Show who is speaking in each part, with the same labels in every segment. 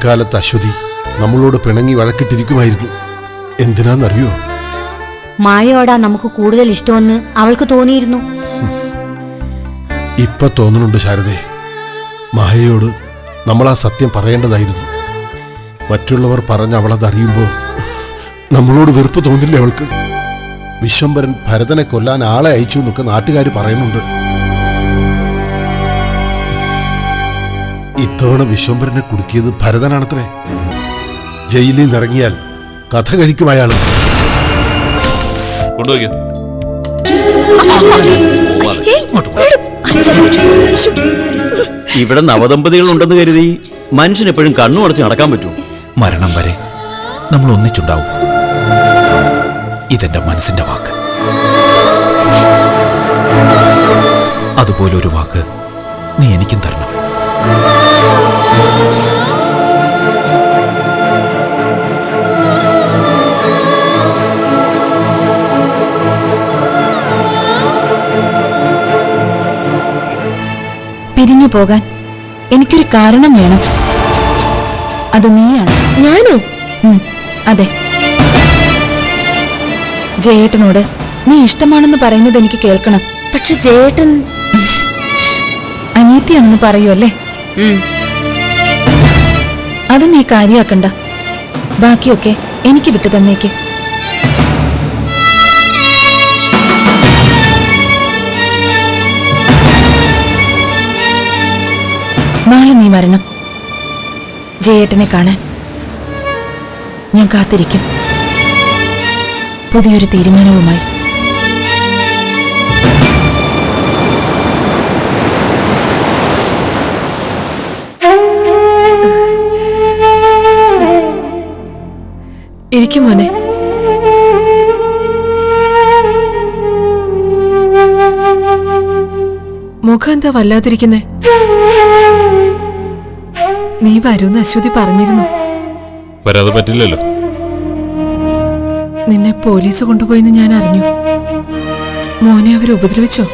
Speaker 1: കുട്ടിക്കാലത്ത് അശ്വതി നമ്മളോട് പിണങ്ങി വഴക്കിട്ടിരിക്കുമായിരുന്നു. എന്തിനാന്നറിയോ?
Speaker 2: മായയോടാ നമുക്ക് കൂടുതൽ ഇഷ്ടമെന്ന് അവൾക്ക് തോന്നിയിരുന്നു.
Speaker 1: ഇപ്പൊ തോന്നുന്നുണ്ട് ശാരദേ, മായയോട് നമ്മൾ ആ സത്യം പറയേണ്ടതായിരുന്നു. മറ്റുള്ളവർ പറഞ്ഞ് അവളതറിയുമ്പോ നമ്മളോട് വെറുപ്പ് തോന്നില്ലേ അവൾക്ക്? വിശ്വംഭരൻ ഭരതനെ കൊല്ലാൻ ആളെ അയച്ചു എന്നൊക്കെ നാട്ടുകാർ പറയുന്നുണ്ട്. ഇത്തവണ വിശ്വംഭരനെ കുടുക്കിയത് ഭരതനാണത്രേ. ജയിലിൽ നിന്നിറങ്ങിയാൽ കഥ കഴിക്കും അയാള്.
Speaker 3: ഇവിടെ നവദമ്പതികൾ ഉണ്ടെന്ന് കരുതി മനുഷ്യൻ എപ്പോഴും കണ്ണു അടച്ച് നടക്കാൻ പറ്റൂ?
Speaker 4: മരണം വരെ നമ്മൾ ഒന്നിച്ചുണ്ടാവും. ഇതെന്റെ മനസ്സിന്റെ വാക്ക്. അതുപോലൊരു വാക്ക് നീ എനിക്കും തരണം.
Speaker 5: പിരിഞ്ഞു പോകാൻ എനിക്കൊരു കാരണം വേണം. അത് നീയാണ്.
Speaker 2: ഞാനോ?
Speaker 5: അതെ. ജയേട്ടനോട് നീ ഇഷ്ടമാണെന്ന് പറയുന്നത് എനിക്ക് കേൾക്കണം.
Speaker 2: പക്ഷെ ജയേട്ടൻ
Speaker 5: അനിയത്തിയാണെന്ന് പറയുമല്ലേ? അത് നീ കാര്യാക്കണ്ട. ബാക്കിയൊക്കെ എനിക്ക് വിട്ടു തന്നേക്ക്. നാളെ നീ വരണം ജയേട്ടനെ കാണാൻ. ഞാൻ കാത്തിരിക്കും പുതിയൊരു തീരുമാനവുമായി.
Speaker 6: ഇരിക്കും മോനെ. മുഖം എന്താ വല്ലാതിരിക്കുന്നേ? നീ വരൂന്ന് അശ്വതി പറഞ്ഞിരുന്നു.
Speaker 7: വരാതെ പറ്റില്ലല്ലോ.
Speaker 6: നിന്നെ പോലീസ് കൊണ്ടുപോയെന്ന് ഞാൻ അറിഞ്ഞു. മോനെ അവർ ഉപദ്രവിച്ചോ?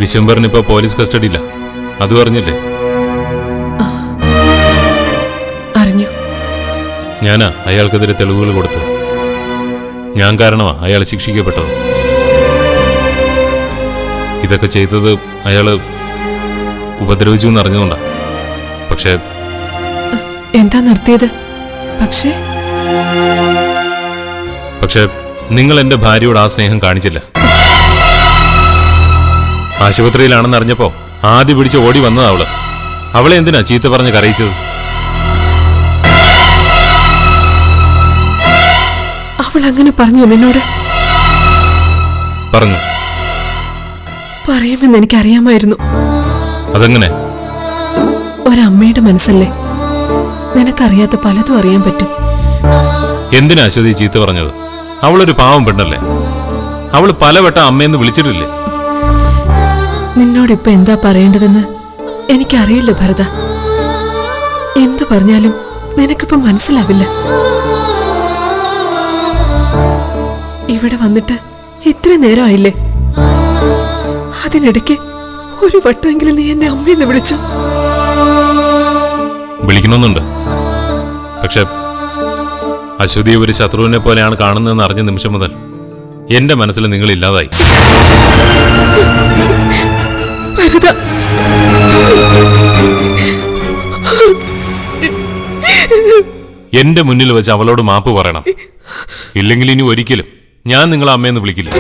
Speaker 7: വിശ്വംഭരൻ ഇപ്പൊ പോലീസ് കസ്റ്റഡിയില്ല. അത് അറിഞ്ഞില്ലേ?
Speaker 6: അറിഞ്ഞു.
Speaker 7: ഞാനാ അയാൾക്കെതിരെ തെളിവുകൾ കൊടുത്തത്. ഞാൻ കാരണമാ അയാൾ ശിക്ഷിക്കപ്പെട്ടത്. ഇതൊക്കെ ചെയ്തത് അയാള് ഉപദ്രവിച്ചു എന്നറിഞ്ഞുകൊണ്ടാ. പക്ഷേ
Speaker 6: എന്താ നിർത്തിയത്?
Speaker 7: പക്ഷേ നിങ്ങൾ എന്റെ ഭാര്യയോട് ആ സ്നേഹം കാണിച്ചില്ല. ആശുപത്രിയിലാണെന്ന് അറിഞ്ഞപ്പോ ആദ്യം പിടിച്ച് ഓടി വന്നതാ അവള്. അവളെ എന്തിനാ ചീത്ത പറഞ്ഞ് കരയിച്ചത്?
Speaker 6: അവൾ അങ്ങനെ പറഞ്ഞു നിന്നോട്?
Speaker 7: പറഞ്ഞു.
Speaker 6: പറയുമെന്ന് എനിക്കറിയാമായിരുന്നു.
Speaker 7: അതെങ്ങനെ?
Speaker 6: ഒരമ്മയുടെ മനസ്സല്ലേ, നിനക്കറിയാത്ത പലതും അറിയാൻ പറ്റും.
Speaker 7: എന്തിനാ അശ്വതി ചീത്ത പറഞ്ഞത്? അവളൊരു പാവം പെണ്ണല്ലേ. അവള് പലവട്ടം അമ്മയെന്ന് വിളിച്ചിട്ടില്ലേ?
Speaker 6: നിന്നോടിപ്പോ എന്താ പറയേണ്ടതെന്ന് എനിക്കറിയില്ല ഭരത. എന്തു പറഞ്ഞാലും നിനക്കിപ്പോ മനസ്സിലാവില്ല. ഇവിടെ വന്നിട്ട് ഇത്ര നേരമായില്ലേ? അതിനിടയ്ക്ക് ഒരു വട്ടമെങ്കിലും നീ എന്നെ അമ്മയെന്ന് വിളിച്ചു.
Speaker 7: വിളിക്കണമെന്നുണ്ട്. പക്ഷെ അശ്വതിയെ ഒരു ശത്രുവിനെ പോലെയാണ് കാണുന്നതെന്ന് അറിഞ്ഞ നിമിഷം മുതൽ എന്റെ മനസ്സിൽ നിങ്ങൾ ഇല്ലാതായി.
Speaker 6: ഭരത,
Speaker 7: എന്റെ മുന്നിൽ വെച്ച് അവളോട് മാപ്പ് പറയണം. ഇല്ലെങ്കിൽ ഇനി ഒരിക്കലും ഞാൻ നിങ്ങളെ അമ്മയെന്ന് വിളിക്കില്ല.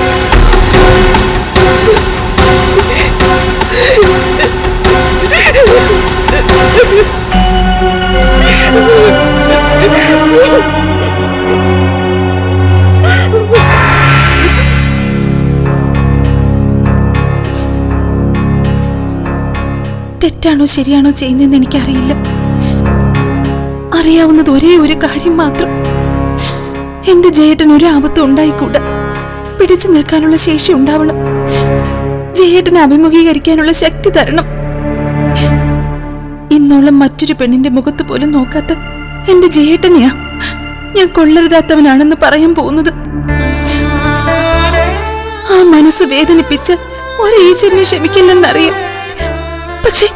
Speaker 5: തെറ്റാണോ ശരിയാണോ ചെയ്യുന്നതെന്ന് എനിക്കറിയില്ല. അറിയാവുന്നത് ഒരേ ഒരു കാര്യം മാത്രം, എന്റെ ജയേട്ടൻ ഒരു ആപത്തും ഉണ്ടായിക്കൂടാ. പിടിച്ചു നിൽക്കാനുള്ള ശേഷി ഉണ്ടാവണം. ജയേട്ടനെ അഭിമുഖീകരിക്കാനുള്ള ശക്തി തരണം. ഇന്നോളം മറ്റൊരു പെണ്ണിന്റെ മുഖത്ത് പോലും നോക്കാത്ത എന്റെ ജയേട്ടനെയാ ഞാൻ കൊള്ളരുതാത്തവനാണെന്ന് പറയാൻ പോകുന്നത്. ആ മനസ്സ് വേദനിപ്പിച്ച് ഒരു ഈശ്വരനെ ക്ഷമിക്കില്ലെന്നറിയാം. പക്ഷെ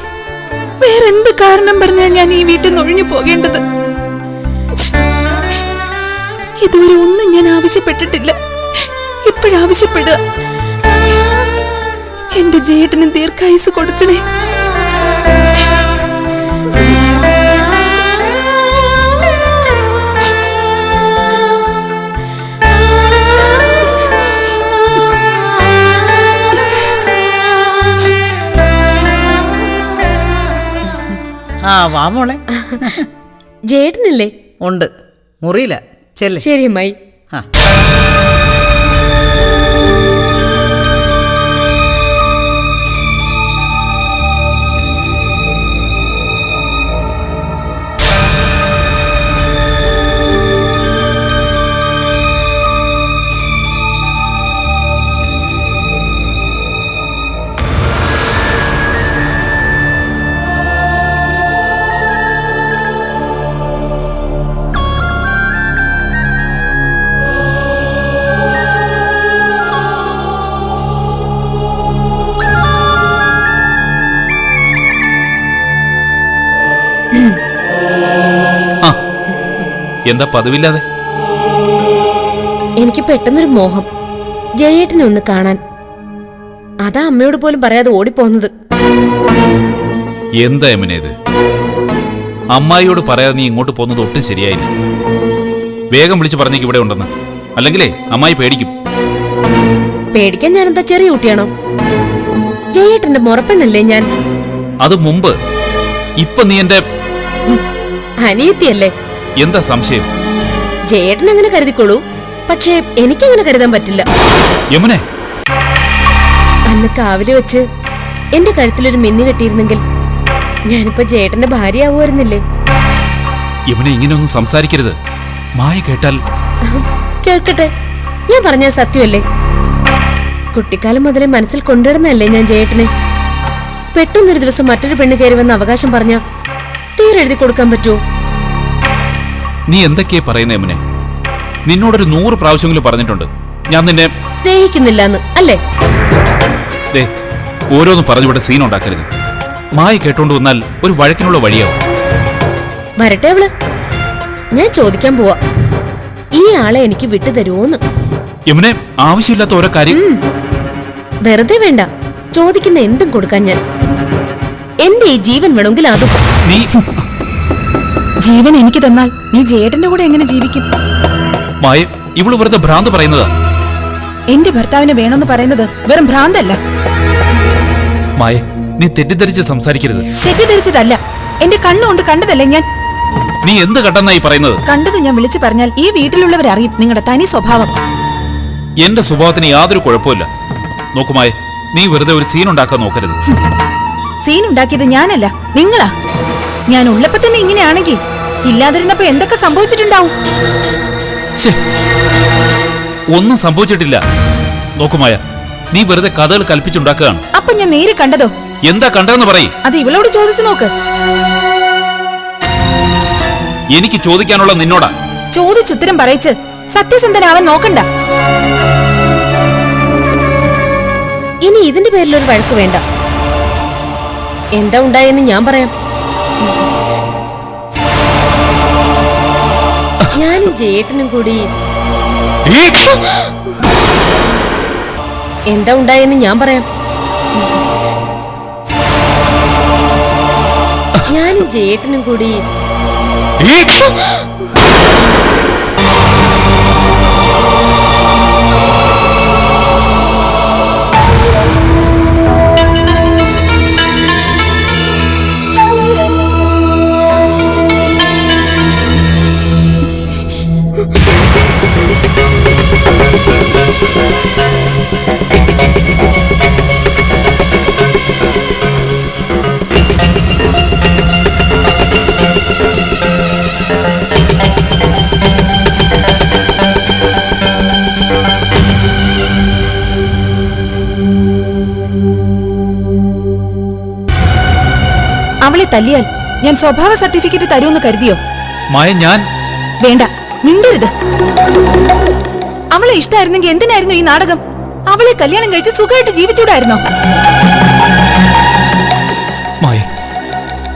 Speaker 5: വേറെന്ത് കാരണം പറഞ്ഞാൽ ഞാൻ ഈ വീട്ടിൽ നിന്ന് ഒഴിഞ്ഞു പോകേണ്ടത്? ഇതുവരെ ഒന്നും ഞാൻ ആവശ്യപ്പെട്ടിട്ടില്ല. ഇപ്പോഴാവശ്യപ്പെടുക, എന്റെ ജയേട്ടന് ദീർഘായുസ് കൊടുക്കണേ.
Speaker 8: ആ വാ മോളെ.
Speaker 2: ജേട്ടനല്ലേ?
Speaker 8: ഉണ്ട്, മുറിയില്ല. ചെല്ല്.
Speaker 2: ശരി അമ്മായി.
Speaker 8: ആ
Speaker 4: എന്താ പതിവില്ലാതെ?
Speaker 2: എനിക്ക് പെട്ടെന്നൊരു മോഹം, ജയേട്ടനെ ഒന്ന് കാണാൻ. അതാ അമ്മയോട് പോലും പറയാതെ ഓടിപ്പോന്നത്.
Speaker 4: എന്താ യമുന ഇത്? അമ്മായിയോട് പറയാതെ നീ ഇങ്ങോട്ട് പോകുന്നത് ഒട്ടും ശരിയായില്ല. വേഗം വിളിച്ചു പറഞ്ഞേക്ക് ഇവിടെ ഉണ്ടെന്ന്, അല്ലെങ്കിലേ അമ്മായി പേടിക്കും.
Speaker 2: പേടിക്കാൻ ഞാനെന്താ ചെറിയ കുട്ടിയാണോ? ജയേട്ടന്റെ മുറപ്പെണ്ണല്ലേ ഞാൻ.
Speaker 4: അത് മുമ്പ്. ഇപ്പൊ നീ എന്റെ
Speaker 2: അനിയത്തിയല്ലേ?
Speaker 4: എന്താ സംശയം?
Speaker 2: ജയേട്ടൻ അങ്ങനെ കരുതിക്കോളൂ, പക്ഷേ എനിക്കങ്ങനെ കരുതാൻ പറ്റില്ല.
Speaker 4: യമുനെ,
Speaker 2: അന്ന് കാവില് വെച്ച് എന്റെ കഴുത്തിലൊരു മിന്നി കെട്ടിയിരുന്നെങ്കിൽ ഞാനിപ്പോ ജയേട്ടന്റെ ഭാര്യയാവുമായിരുന്നില്ലേ?
Speaker 4: യമുനെ, ഇങ്ങനെയൊന്നും സംസാരിക്കരുത്. മായ കേട്ടാൽ.
Speaker 2: കേൾക്കട്ടെ, ഞാൻ പറഞ്ഞ സത്യമല്ലേ? കുട്ടിക്കാലം മുതലേ മനസ്സിൽ കൊണ്ടുവരുന്നല്ലേ ഞാൻ ജയേട്ടനെ. പെട്ടെന്നൊരു ദിവസം മറ്റൊരു പെണ്ണ് കയറി വന്ന അവകാശം പറഞ്ഞ തീരെഴുതി കൊടുക്കാൻ പറ്റുമോ?
Speaker 4: നീ എന്തൊക്കെയാ പറയുന്നേ യമുനെ? നിന്നോടൊരു 100 പ്രാവശ്യമെങ്കിലും പറഞ്ഞിട്ടുണ്ട് ഞാൻ നിന്നെ
Speaker 2: സ്നേഹിക്കുന്നില്ലാന്ന്, അല്ലേ?
Speaker 4: ദേ, ഓരോന്ന് പറഞ്ഞുവിടെ സീൻ ഉണ്ടാക്കരുത്. മായ കേട്ടോണ്ട് വന്നാൽ ഒരു വഴക്കിനുള്ള വഴിയാവും.
Speaker 2: വരട്ടെ അവള്. ഞാൻ ചോദിക്കാൻ പോവാ, ഈ ആളെ എനിക്ക് വിട്ടുതരുമോന്ന്.
Speaker 4: യമുനെ, ആവശ്യമില്ലാത്ത ഓരോ കാര്യം.
Speaker 2: വെറുതെ വേണ്ട, ചോദിക്കുന്ന എന്തും കൊടുക്കാൻ ഞാൻ. എന്റെ ഈ ജീവൻ വേണമെങ്കിൽ അതും.
Speaker 4: നീ
Speaker 5: ജീവൻ എനിക്ക് തന്നാൽ നീ ജയേട്ടന്റെ കൂടെ എങ്ങനെ ജീവിക്കും?
Speaker 4: മായ, ഇവള് വെറുതെ ഭ്രാന്ത് പറയുന്നതാ.
Speaker 5: എന്റെ ഭർത്താവിനെ വേണമെന്ന് പറയുന്നത് വെറും ഭ്രാന്തല്ല.
Speaker 4: മായ, നീ തെറ്റിദ്ധരിച്ച് സംസാരിക്കരുത്.
Speaker 5: തെറ്റിദ്ധരിച്ചതല്ല, എന്റെ കണ്ണുകൊണ്ട് കണ്ടതല്ലേ ഞാൻ.
Speaker 4: നീ എന്ത് കണ്ടെന്നായി പറയുന്നത്?
Speaker 5: കണ്ടത് ഞാൻ വിളിച്ചു പറഞ്ഞാൽ ഈ വീട്ടിലുള്ളവരറിയും നിങ്ങളുടെ തനി സ്വഭാവം.
Speaker 4: എന്റെ സ്വഭാവത്തിന് യാതൊരു കുഴപ്പമില്ല. നോക്കുമായ, നീ വെറുതെ ഒരു സീൻ ഉണ്ടാക്കാൻ നോക്കരുത്.
Speaker 5: സീൻ ഉണ്ടാക്കിയത് ഞാനല്ല, നിങ്ങളാ. ഞാൻ ഉള്ളപ്പോ തന്നെ ഇങ്ങനെയാണെങ്കിൽ ഇല്ലാതിരുന്നപ്പോ എന്തൊക്കെ സംഭവിച്ചിട്ടുണ്ടാവും.
Speaker 4: ഛെ, ഒന്നും സംഭവിച്ചിട്ടില്ല. നോക്കുമായ, നീ വെറുതെ കഥകൾ കൽപ്പിച്ചുണ്ടാക്കുകയാണ്.
Speaker 5: അപ്പൊ ഞാൻ നേരെ കണ്ടതോ?
Speaker 4: എന്താ കണ്ടതെന്ന് പറയ്.
Speaker 5: അത് ഇവളോട് ചോദിച്ചു നോക്ക്.
Speaker 4: എനിക്ക് ചോദിക്കാനുള്ള നിന്നോടാ.
Speaker 5: ചോദിച്ചുത്തരം പറയിച്ച് സത്യസന്ധനാവാൻ നോക്കണ്ട.
Speaker 2: ഇനി ഇതിന്റെ പേരിലൊരു വഴക്ക് വേണ്ട. എന്താ ഉണ്ടായെന്ന് ഞാൻ പറയാം. ഞാനും ജയേട്ടനും കൂടി എന്താ ഉണ്ടായെന്ന് ഞാൻ പറയാം. ഞാനും ജയേട്ടനും കൂടി
Speaker 5: അവളെ തല്ലിയാൽ ഞാൻ സ്വഭാവ സർട്ടിഫിക്കറ്റ് തരുമെന്ന് കരുതിയോ?
Speaker 4: മായ, ഞാൻ
Speaker 5: വേണ്ട, മിണ്ടരുത്. അവളെ ഇഷ്ടായിരുന്നെങ്കിൽ എന്തിനായിരുന്നു ഈ നാടകം? അവളെ കല്യാണം കഴിച്ച് സുഖമായിട്ട് ജീവിച്ചൂടായിരുന്നോ?
Speaker 4: മായ,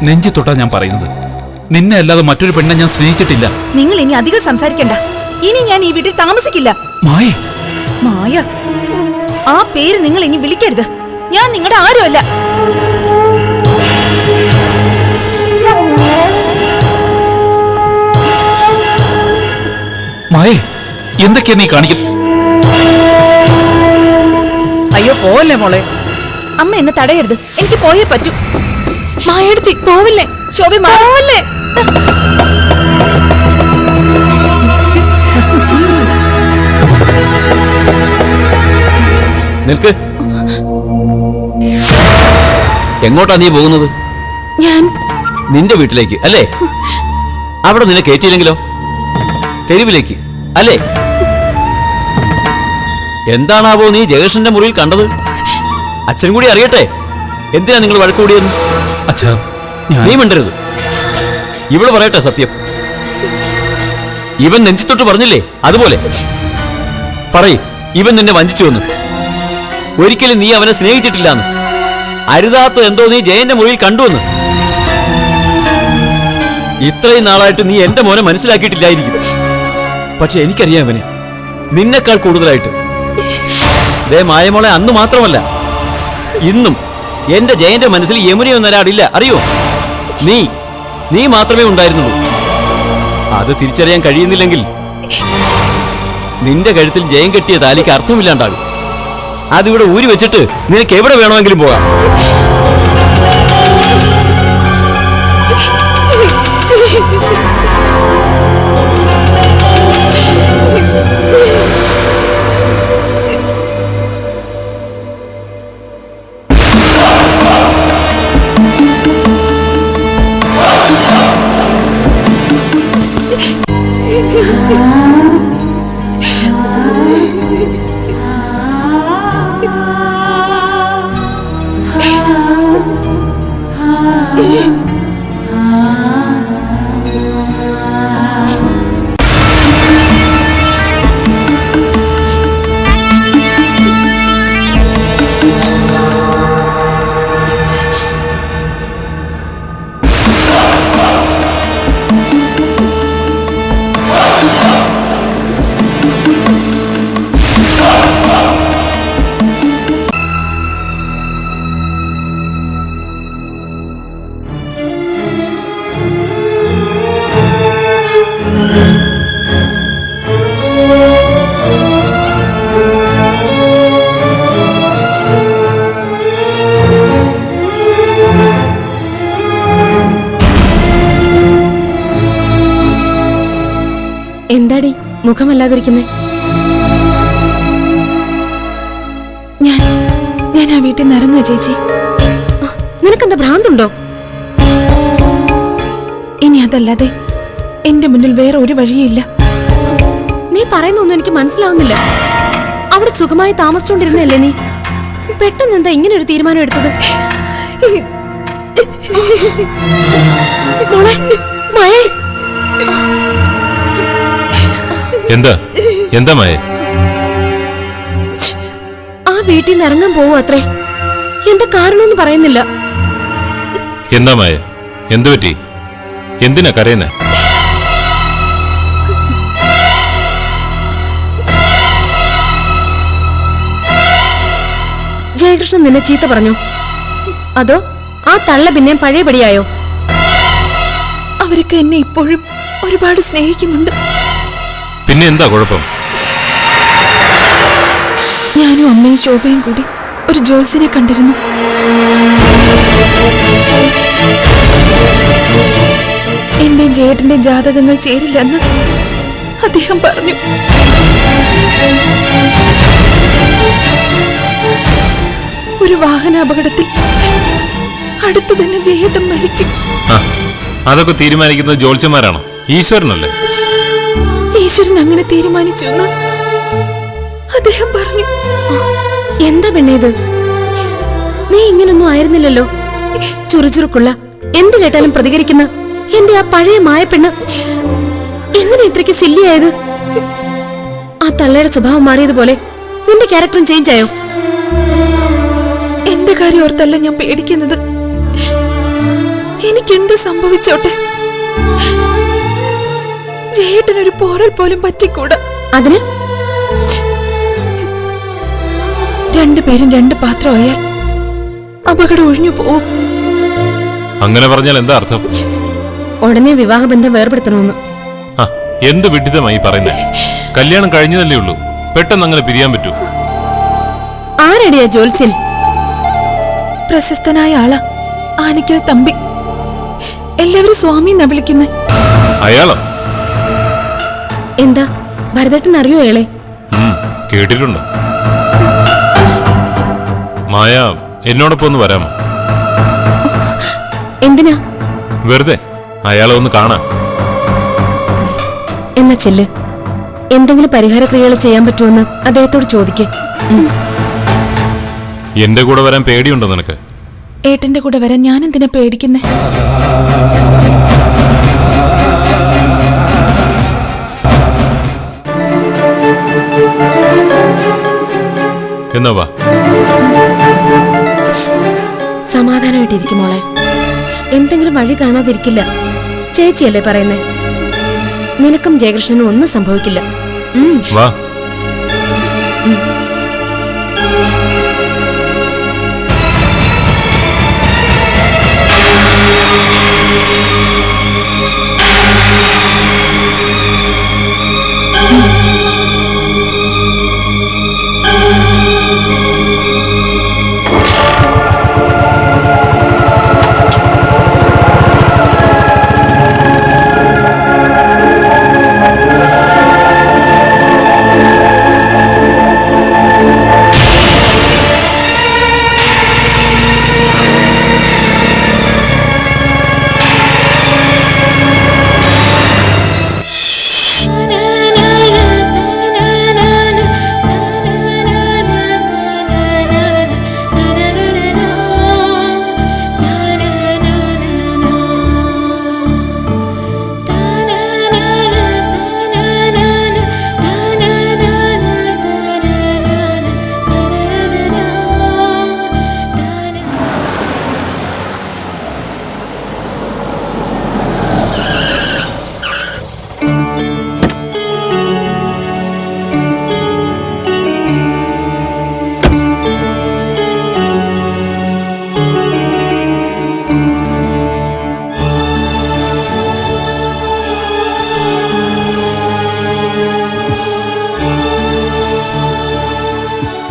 Speaker 4: നെഞ്ചി തൊട്ടാ ഞാൻ പറയുന്നത്. നിന്നെ അല്ലാതെ മറ്റൊരു പെണ്ണെ ഞാൻ സ്നേഹിച്ചിട്ടില്ല.
Speaker 5: നിങ്ങൾ ഇനി അധികം സംസാരിക്കണ്ട. ഇനി ഞാൻ ഈ വീട്ടിൽ താമസിക്കില്ല.
Speaker 4: മായ,
Speaker 5: മായ, ആ പേര് നിങ്ങൾ ഇനി വിളിക്കരുത്. ഞാൻ നിങ്ങളുടെ ആരുമല്ല.
Speaker 4: മായ, എന്തൊക്കെയാ നീ കാണിക്കും?
Speaker 8: അയ്യോ പോവല്ലേ മോളെ.
Speaker 5: അമ്മ എന്നെ തടയരുത്. എനിക്ക് പോയേ പറ്റൂ.
Speaker 6: മായടുത്തി പോവില്ലേ?
Speaker 5: ശോഭ പോവല്ലേ?
Speaker 3: നിൽക്ക്. എങ്ങോട്ടാ നീ പോകുന്നത്?
Speaker 5: ഞാൻ
Speaker 3: നിന്റെ വീട്ടിലേക്ക് അല്ലേ? അവിടെ നിന്നെ കയറ്റിയില്ലെങ്കിലോ? തെരുവിലേക്ക് അല്ലേ? എന്താണാവോ നീ ജയേഷന്റെ മുറിയിൽ കണ്ടത്? അച്ഛനും കൂടി അറിയട്ടെ. എന്തിനാ നിങ്ങൾ വഴക്കുകൂടിയെന്ന്?
Speaker 4: അച്ഛാ,
Speaker 3: നീ മിണ്ടരുത്. ഇവള് പറയട്ടെ സത്യം. ഇവൻ നെഞ്ചിത്തൊട്ട് പറഞ്ഞില്ലേ അതുപോലെ പറയ്. ഇവൻ നിന്നെ വഞ്ചിച്ചുവെന്ന്. ഒരിക്കലും നീ അവനെ സ്നേഹിച്ചിട്ടില്ലാന്ന്. അരുതാത്ത എന്തോ നീ ജയന്റെ മുറിയിൽ കണ്ടുവെന്ന്. ഇത്രയും നാളായിട്ട് നീ എന്റെ മോനെ മനസ്സിലാക്കിയിട്ടില്ലായിരിക്കും. പക്ഷെ എനിക്കറിയാം അവനെ നിന്നെക്കാൾ കൂടുതലായിട്ട്. ദേ മായമോളെ, അന്ന് മാത്രമല്ല ഇന്നും എന്റെ ജയന്റെ മനസ്സിൽ യമുനയൊന്നൊരാടില്ല, അറിയോ? നീ മാത്രമേ ഉണ്ടായിരുന്നുള്ളൂ. അത് തിരിച്ചറിയാൻ കഴിയുന്നില്ലെങ്കിൽ നിന്റെ കഴുത്തിൽ ജയം കെട്ടിയ താലിക്ക് അർത്ഥമില്ലാണ്ടാകും. അതിവിടെ ഊരി വെച്ചിട്ട് നിനക്ക് എവിടെ വേണമെങ്കിലും പോകാം.
Speaker 2: എന്താടി മുഖമല്ലാതിരിക്കുന്നേ?
Speaker 5: ഞാൻ ആ വീട്ടിൽ നിന്ന് ഇറങ്ങുക ചേച്ചി.
Speaker 2: നിനക്കെന്താ ഭ്രാന്തുണ്ടോ?
Speaker 5: ഇനി അതല്ലാതെ എന്റെ മുന്നിൽ വേറെ ഒരു വഴിയില്ല.
Speaker 2: നീ പറയുന്നൊന്നും എനിക്ക് മനസ്സിലാവുന്നില്ല. അവിടെ സുഖമായി താമസിച്ചുകൊണ്ടിരുന്നല്ലേ നീ? പെട്ടെന്ന് എന്താ ഇങ്ങനെ ഒരു തീരുമാനം എടുത്തത്? മോളെ, മയേ.
Speaker 7: എന്താ എന്താ മായ?
Speaker 2: ആ വീട്ടിൽ നിന്ന് ഇറങ്ങാൻ പോവും അത്രേ. എന്താ കാരണമൊന്നും പറയുന്നില്ല.
Speaker 7: എന്താ മായ? എന്തു പറ്റി? എന്തിനാ കരയുന്നേ?
Speaker 2: ജയകൃഷ്ണൻ നിന്നെ ചീത്ത പറഞ്ഞോ? അതോ ആ തള്ള പിന്നെ പഴയപടിയായോ?
Speaker 5: അവരൊക്കെ എന്നെ ഇപ്പോഴും ഒരുപാട് സ്നേഹിക്കുന്നുണ്ട്.
Speaker 7: പിന്നെ എന്താ കുഴപ്പം?
Speaker 5: ഞാനും അമ്മയും ശോഭയും കൂടി ഒരു ജോത്സ്യനെ കണ്ടിരുന്നു. എന്റെ ജേട്ടന്റെ ജാതകങ്ങൾ ചേരില്ലെന്ന് അദ്ദേഹം പറഞ്ഞു. ഒരു വാഹനാപകടത്തിൽ അടുത്തു തന്നെ ജയേട്ടൻ മരിക്കും.
Speaker 7: അതൊക്കെ തീരുമാനിക്കുന്നത് ജ്യോത്സ്യന്മാരാണോ? ഈശ്വരനല്ലേ?
Speaker 5: ഈശ്വരൻ അങ്ങനെ തീരുമാനിച്ചു എന്ന് അദ്ദേഹം പറഞ്ഞു.
Speaker 2: എന്താ പെണ്ണേ ഇത്? നീ ഇങ്ങനൊന്നും ആയിരുന്നില്ലല്ലോ. ചുറുചുറുക്കുള്ള, എന്ത് കേട്ടാലും പ്രതികരിക്കുന്ന എന്റെ ആ പഴയ മായപ്പെണ്ണ് എങ്ങനെ ഇത്രയ്ക്ക് സില്ലിയായത്? ആ തള്ളയുടെ സ്വഭാവം മാറിയതുപോലെ നിന്റെ ക്യാരക്ടറും ചേഞ്ച് ആയോ?
Speaker 5: എന്റെ കാര്യം ഓർത്തല്ല ഞാൻ പേടിക്കുന്നത്. എനിക്കെന്ത് സംഭവിച്ചോട്ടെ, ജയേട്ടനൊരു പോറൽ പോലും പറ്റിക്കൂടാ.
Speaker 2: അതിന്
Speaker 5: രണ്ടുപേരും രണ്ട് പാത്രമായാൽ അപകടം ഒഴിഞ്ഞു പോവും.
Speaker 7: അങ്ങനെ പറഞ്ഞാൽ എന്താ അർത്ഥം?
Speaker 2: ഉടനെ വിവാഹബന്ധം വേർപെടുത്തണമെന്ന്.
Speaker 7: എന്ത് വിഡിതമായി പറയുന്നേ? കല്യാണം കഴിഞ്ഞതല്ലേ ഉള്ളൂ, പെട്ടെന്ന് അങ്ങനെ പിരിയാൻ പറ്റൂ?
Speaker 2: ആരടിയാ ജോത്സ്യൻ?
Speaker 5: പ്രശസ്തനായ ആളാ, ആനിക്കൽ തമ്പി. എല്ലാവരും സ്വാമി എന്നാ വിളിക്കുന്നേ.
Speaker 7: അയാളോ?
Speaker 2: എന്താ ഭരതേട്ടൻ അറിയോ അയാളെ?
Speaker 7: കേട്ടിട്ടുണ്ട്. മായ, എന്നോടൊപ്പം ഒന്ന് വരാമോ?
Speaker 2: എന്തിനാ?
Speaker 7: വെറുതെ അയാളെ ഒന്ന് കാണാൻ.
Speaker 2: എന്നാ ചെല്ല്. എന്തെങ്കിലും പരിഹാര ക്രിയകൾ ചെയ്യാൻ പറ്റുമെന്ന് അദ്ദേഹത്തോട് ചോദിക്കേ.
Speaker 7: എന്റെ കൂടെ വരാൻ പേടിയുണ്ടോ നിനക്ക്?
Speaker 5: ഏട്ടന്റെ കൂടെ വരാൻ ഞാൻ എന്തിനാ പേടിക്കുന്നേ?
Speaker 7: എന്നാ വാ.
Speaker 2: സമാധാനമായിട്ടിരിക്കും മോളെ. എന്തെങ്കിലും വഴി കാണാതിരിക്കില്ല. ചേച്ചിയല്ലേ പറയുന്നേ? നിനക്കും ജയകൃഷ്ണനും ഒന്നും സംഭവിക്കില്ല.
Speaker 7: വാ.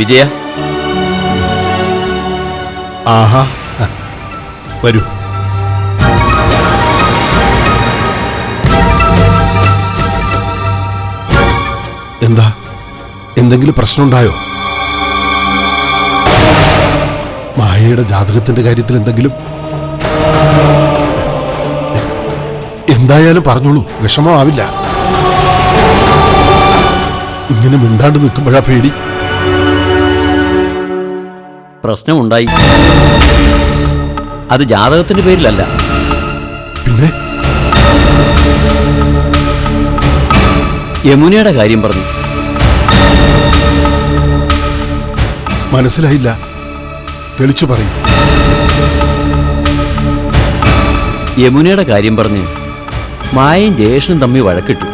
Speaker 3: വിജയ,
Speaker 1: ആഹാ, വരൂ. എന്താ, എന്തെങ്കിലും പ്രശ്നമുണ്ടായോ? മായ, മായയുടെ ജാതകത്തിന്റെ കാര്യത്തിൽ എന്തെങ്കിലും? എന്തായാലും പറഞ്ഞോളൂ, വിഷമമാവില്ല. ഇങ്ങനെ മിണ്ടാണ്ട് നിൽക്കുമ്പോഴാ പേടി.
Speaker 3: പ്രശ്നമുണ്ടായി. അത് ജാതകത്തിന്റെ പേരിലല്ല.
Speaker 1: പിന്നെ
Speaker 3: യമുനയുടെ കാര്യം പറഞ്ഞു.
Speaker 1: മനസ്സിലായില്ല, തെളിച്ചു പറയും.
Speaker 3: യമുനയുടെ കാര്യം പറഞ്ഞ് മായയും ജയേഷനും തമ്മിൽ വഴക്കിട്ടു.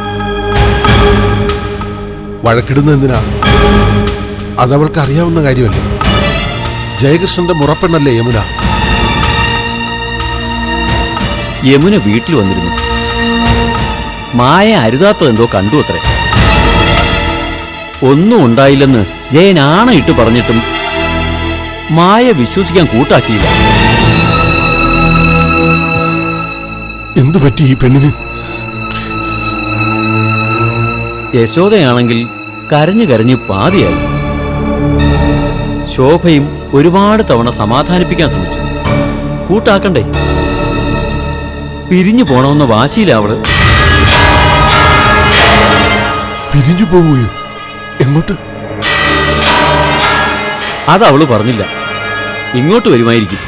Speaker 1: വഴക്കിടുന്ന എന്തിനാ? അതവൾക്ക് അറിയാവുന്ന കാര്യമല്ലേ. ജയകൃഷ്ണന്റെ മുറപ്പെണ്ണല്ലേ യമുന.
Speaker 3: യമുന വീട്ടിൽ വന്നിരുന്നു. മായ അരുതാത്തതെന്തോ കണ്ടു അത്രേ. ഒന്നും ഉണ്ടായില്ലെന്ന് ജയൻ ആണയിട്ട് പറഞ്ഞിട്ടും മായ വിശ്വസിക്കാൻ കൂട്ടാക്കിയില്ല.
Speaker 1: എന്തു പറ്റി ഈ പെണ്ണിന്?
Speaker 3: യശോദയാണെങ്കിൽ കരഞ്ഞു കരഞ്ഞ് പാതിയായി. ശോഭയും ഒരുപാട് തവണ സമാധാനിപ്പിക്കാൻ ശ്രമിച്ചു. കൂട്ടാക്കണ്ടേ? പിരിഞ്ഞു പോണമെന്ന വാശിയിലവള്.
Speaker 1: പിരിഞ്ഞു പോവുകയോ? എങ്ങോട്ട്?
Speaker 3: അതവള് പറഞ്ഞില്ല. ഇങ്ങോട്ട് വരുമായിരിക്കും.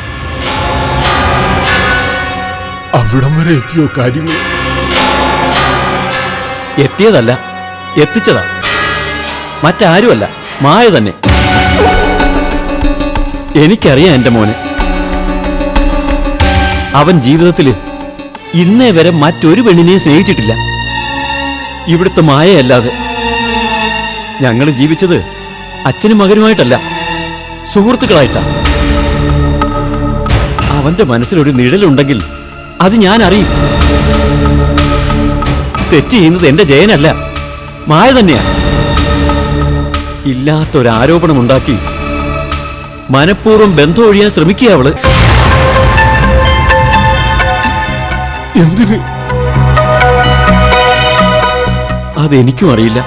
Speaker 1: അവിടം വരെ എത്തിയോ കാര്യങ്ങൾ?
Speaker 3: എത്തിയതല്ല, എത്തിച്ചതാ. മറ്റാരുമല്ല, മായ തന്നെ. എനിക്കറിയാം എന്റെ മോനെ. അവൻ ജീവിതത്തില് ഇന്നേ വരെ മറ്റൊരു പെണ്ണിനെയും സ്നേഹിച്ചിട്ടില്ല, ഇവിടുത്തെ മായയല്ലാതെ. ഞങ്ങൾ ജീവിച്ചത് അച്ഛനും മകനുമായിട്ടല്ല, സുഹൃത്തുക്കളായിട്ടാ. അവന്റെ മനസ്സിലൊരു നിഴലുണ്ടെങ്കിൽ അത് ഞാൻ അറിയും. തെറ്റ് ചെയ്യുന്നത് എന്റെ ജയനല്ല, മായ തന്നെയാ. ഇല്ലാത്തൊരാരോപണമുണ്ടാക്കി മനഃപൂർവ്വം ബന്ധം ഒഴിയാൻ ശ്രമിക്കുക അവള്.
Speaker 1: എന്തിന്?
Speaker 3: അതെനിക്കും അറിയില്ല.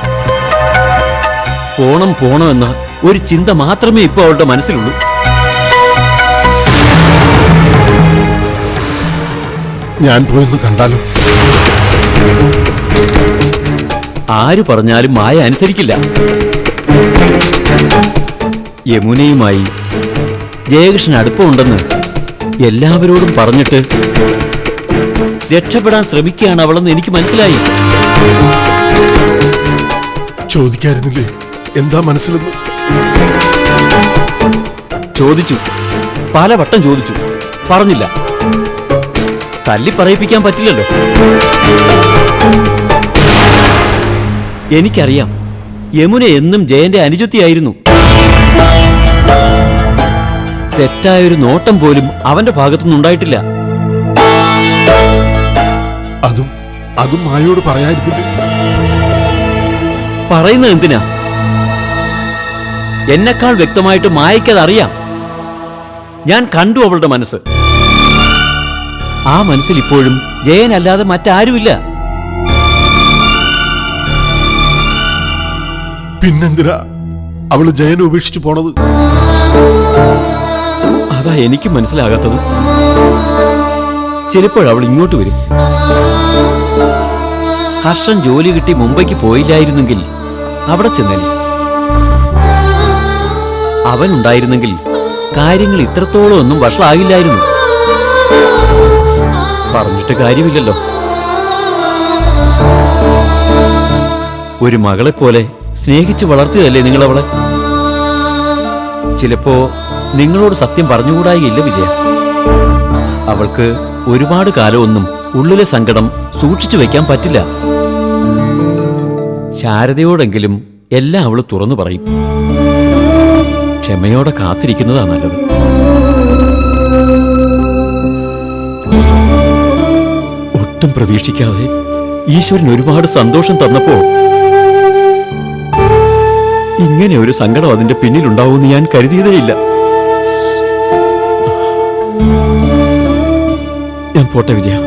Speaker 3: പോണം പോണം എന്ന ഒരു ചിന്ത മാത്രമേ ഇപ്പൊ അവളുടെ മനസ്സിലുള്ളൂ.
Speaker 1: ഞാൻ പോയെന്ന് കണ്ടാലോ?
Speaker 3: ആര് പറഞ്ഞാലും മായ അനുസരിക്കില്ല. യമുനയുമായി ജയകൃഷ്ണൻ അടുപ്പമുണ്ടെന്ന് എല്ലാവരോടും പറഞ്ഞിട്ട് രക്ഷപ്പെടാൻ ശ്രമിക്കുകയാണ് അവളെന്ന് എനിക്ക് മനസ്സിലായി.
Speaker 1: ചോദിക്കായിരുന്നില്ലേ എന്താ മനസ്സിലെന്ന്?
Speaker 3: ചോദിച്ചു, പലവട്ടം ചോദിച്ചു, പറഞ്ഞില്ല. തല്ലി പറയിപ്പിക്കാൻ പറ്റില്ലല്ലോ. എനിക്കറിയാം, യമുന എന്നും ജയന്റെ അനുജത്തിയായിരുന്നു. തെറ്റായൊരു നോട്ടം പോലും അവന്റെ ഭാഗത്തുനിന്നുണ്ടായിട്ടില്ല.
Speaker 1: അതും മായോട് പറയായിരുന്നില്ലേ?
Speaker 3: പറയുന്നത് എന്തിനാ? എന്നെക്കാൾ വ്യക്തമായിട്ട് മായയ്ക്കത് അറിയാം. ഞാൻ കണ്ടു അവളുടെ മനസ്സ്. ആ മനസ്സിൽ ഇപ്പോഴും ജയനല്ലാതെ മറ്റാരുമില്ല.
Speaker 1: പിന്നെന്തിനാ അവള് ജയനെ ഉപേക്ഷിച്ചു പോണത്?
Speaker 3: അതാ എനിക്ക് മനസ്സിലാകാത്തത്. ചിലപ്പോഴവൾ ഇങ്ങോട്ട് വരും. ഹർഷൻ ജോലി കിട്ടി മുംബൈക്ക് പോയില്ലായിരുന്നെങ്കിൽ അവിടെ ചെന്നേനെ. അവനുണ്ടായിരുന്നെങ്കിൽ കാര്യങ്ങൾ ഇത്രത്തോളം ഒന്നും വഷളാകില്ലായിരുന്നു. പറഞ്ഞിട്ട് കാര്യമില്ലല്ലോ. ഒരു മകളെപ്പോലെ സ്നേഹിച്ചു വളർത്തിയതല്ലേ നിങ്ങളവളെ? ചിലപ്പോ നിങ്ങളോട് സത്യം പറഞ്ഞുകൂടായില്ല വിജയ. അവൾക്ക് ഒരുപാട് കാലമൊന്നും ഉള്ളിലെ സങ്കടം സൂക്ഷിച്ചു വെക്കാൻ പറ്റില്ല. ശാരദയോടെങ്കിലും എല്ലാം അവള് തുറന്നു പറയും. ക്ഷമയോടെ കാത്തിരിക്കുന്നതാ നല്ലത്. ഒട്ടും പ്രതീക്ഷിക്കാതെ ഈശ്വരൻ ഒരുപാട് സന്തോഷം തന്നപ്പോ ഇങ്ങനെ ഒരു സങ്കടം അതിന്റെ പിന്നിലുണ്ടാവുമെന്ന് ഞാൻ കരുതിയതേയില്ല. ഞാൻ പോട്ടെ വിജയ.